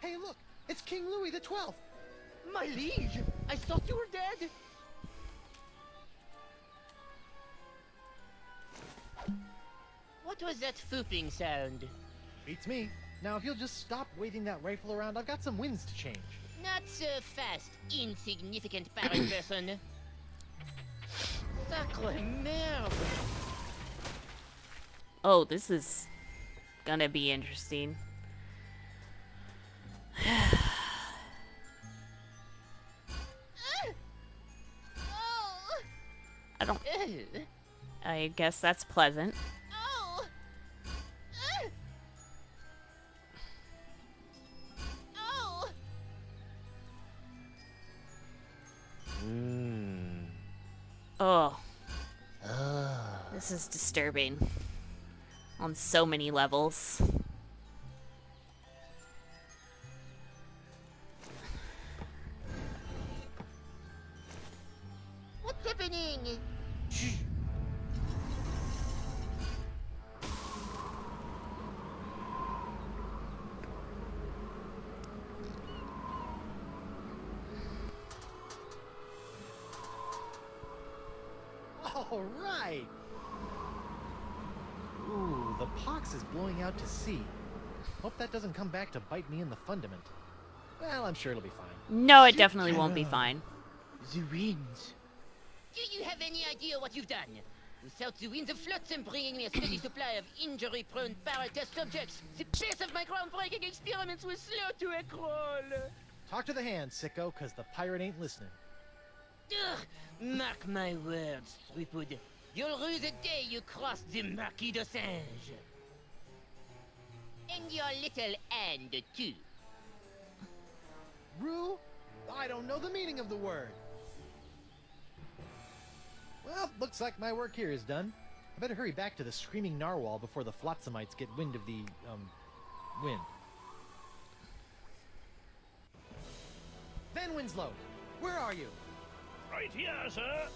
Hey, look! It's King Louis the 12th! My liege! I thought you were dead! What was that fooping sound? Beats me. Now, if you'll just stop waving that rifle around, I've got some winds to change. Not so fast, insignificant pirate person. Sacre merde! Oh, this is gonna be interesting. I don't... I guess that's pleasant. Oh. This is disturbing. On so many levels. What's happening? All right! Ooh, the pox is blowing out to sea. Hope that doesn't come back to bite me in the fundament. Well, I'm sure it'll be fine. No, it definitely won't be fine. The winds. Do you have any idea what you've done? Without the winds of flotsam bringing me a steady supply of injury-prone pirate test subjects, the pace of my groundbreaking experiments was slow to a crawl. Talk to the hand, sicko, cause the pirate ain't listening. Ugh, mark my words, Threepwood. You'll rue the day you cross the Marquis de Singe. And your little hand, too. Rue? I don't know the meaning of the word. Well, looks like my work here is done. I better hurry back to the screaming narwhal before the flotsamites get wind of the, wind. Van Winslow, where are you? Right here, sir.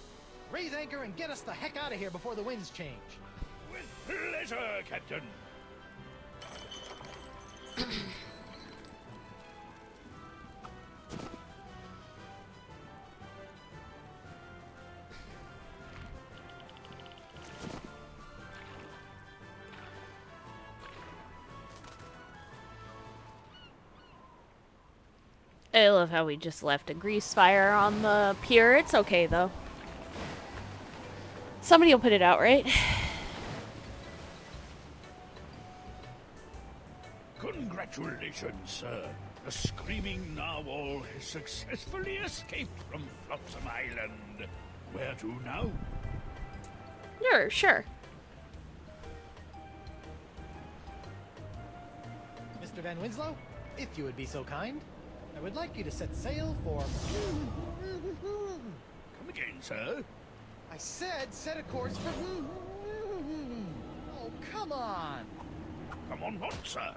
Raise anchor and get us the heck out of here before the winds change. With pleasure, Captain. I love how we just left a grease fire on the pier. It's okay, though. Somebody will put it out, right? Congratulations, sir. The screaming narwhal has successfully escaped from Flotsam Island. Where to now? Sure. Mr. Van Winslow, if you would be so kind, I would like you to set sail for... Come again, sir? I said set a course for... Oh, come on! Come on what, sir?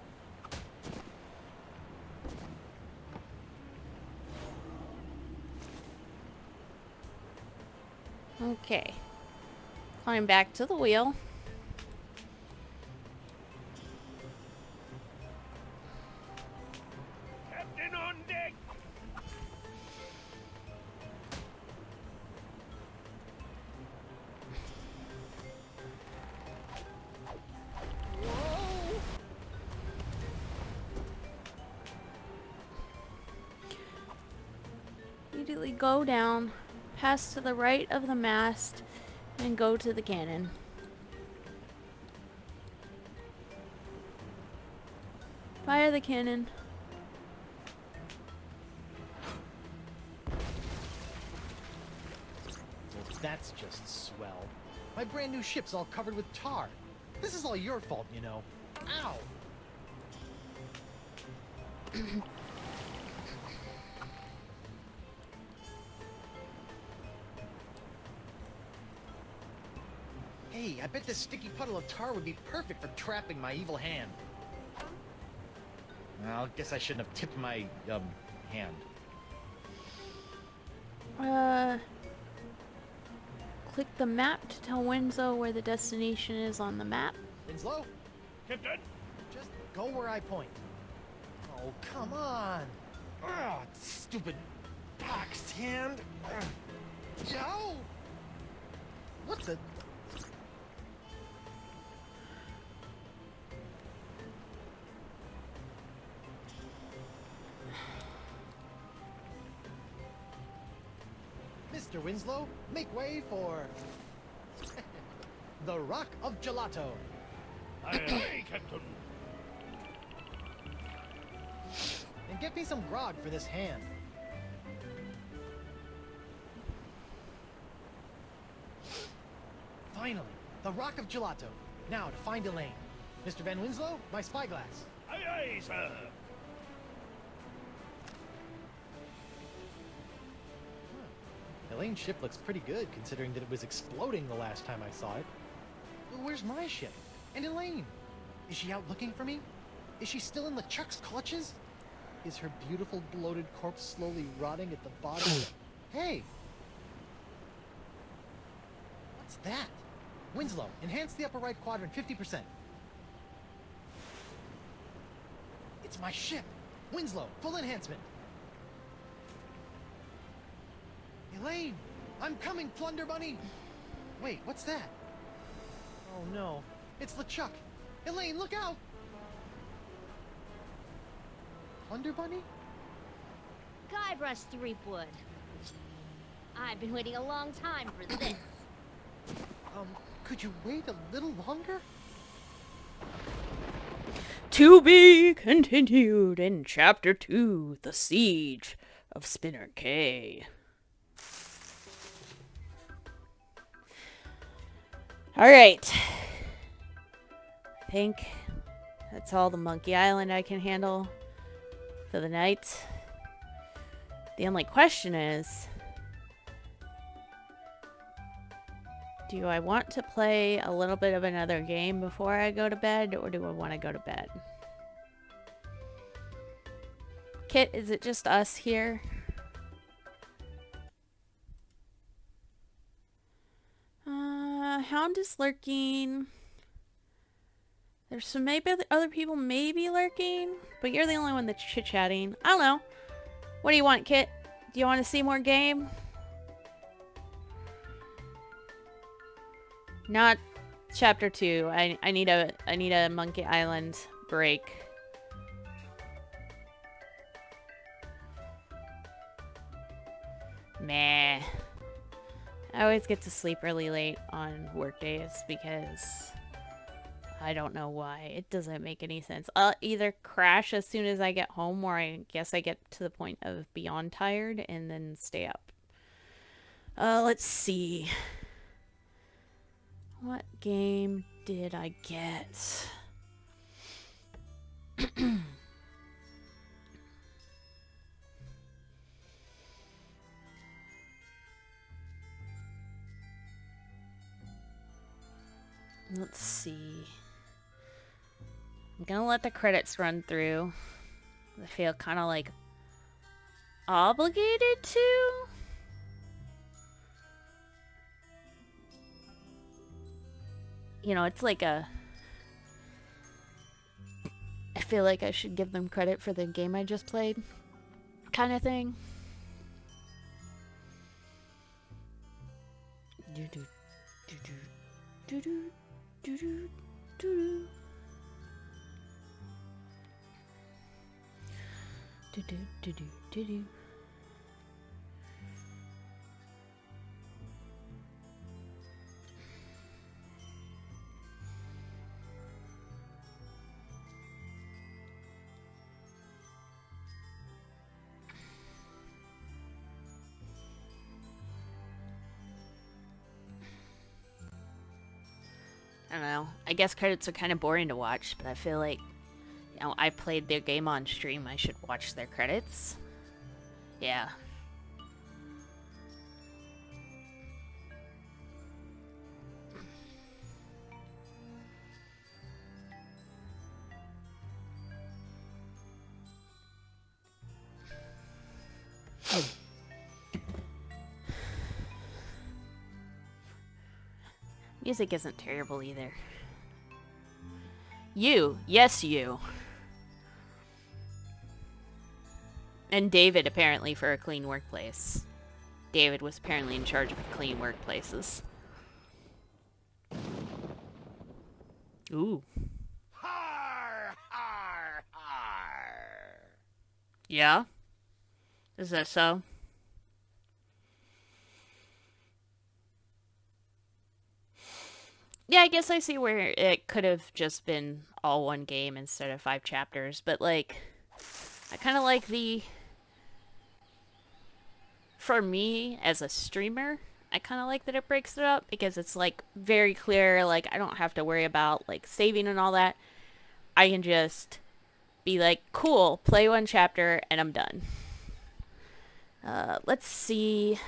Okay. Climb back to the wheel. Captain on deck! Immediately go down, pass to the right of the mast, and go to the cannon. Fire the cannon. Well, that's just swell. My brand new ship's all covered with tar. This is all your fault, you know. Ow! Hey, I bet this sticky puddle of tar would be perfect for trapping my evil hand. Well, I guess I shouldn't have tipped my, hand. Click the map to tell Winslow where the destination is on the map. Winslow? Captain? Just go where I point. Oh, come on! Ugh, stupid boxed hand! Ugh. Joe! What the... Mr. Winslow, make way for... the Rock of Gelato. Aye, aye, Captain. And get me some grog for this hand. Finally, the Rock of Gelato. Now to find Elaine. Mr. Van Winslow, my spyglass. Aye, aye, sir. Elaine's ship looks pretty good, considering that it was exploding the last time I saw it. But where's my ship? And Elaine? Is she out looking for me? Is she still in LeChuck's clutches? Is her beautiful bloated corpse slowly rotting at the bottom of the... Hey! What's that? Winslow, enhance the upper right quadrant 50%. It's my ship! Winslow, full enhancement! Elaine! I'm coming, Plunder Bunny! Wait, what's that? Oh no, it's LeChuck! Elaine, look out! Plunder Bunny? Guybrush Threepwood. I've been waiting a long time for this. Could you wait a little longer? To be continued in Chapter 2, The Siege of Spinner K. Alright. I think that's all the Monkey Island I can handle for the night. The only question is, do I want to play a little bit of another game before I go to bed, or do I want to go to bed? Kit, is it just us here? Hound is lurking. There's some maybe other people maybe lurking, but you're the only one that's chit-chatting. I don't know. What do you want, Kit? Do you want to see more game? Not Chapter 2. I need a Monkey Island break. Meh. I always get to sleep really late on work days because I don't know why. It doesn't make any sense. I'll either crash as soon as I get home, or I guess I get to the point of beyond tired and then stay up. Let's see. What game did I get? Let's see. I'm gonna let the credits run through. I feel kind of like obligated to. You know, it's like a... I feel like I should give them credit for the game I just played, kind of thing. I don't know. I guess credits are kind of boring to watch, but I feel like, you know, I played their game on stream. I should watch their credits. Yeah. Music isn't terrible either. You. Yes, you. And David, apparently, for a clean workplace. David was apparently in charge of clean workplaces. Ooh. Har, har, har. Yeah? Is that so? Yeah, I guess I see where it could have just been all one game instead of 5 chapters, but, like, I kind of like the... For me, as a streamer, I kind of like that it breaks it up, because it's, like, very clear, like, I don't have to worry about, like, saving and all that. I can just be like, cool, play 1 chapter, and I'm done. Let's see...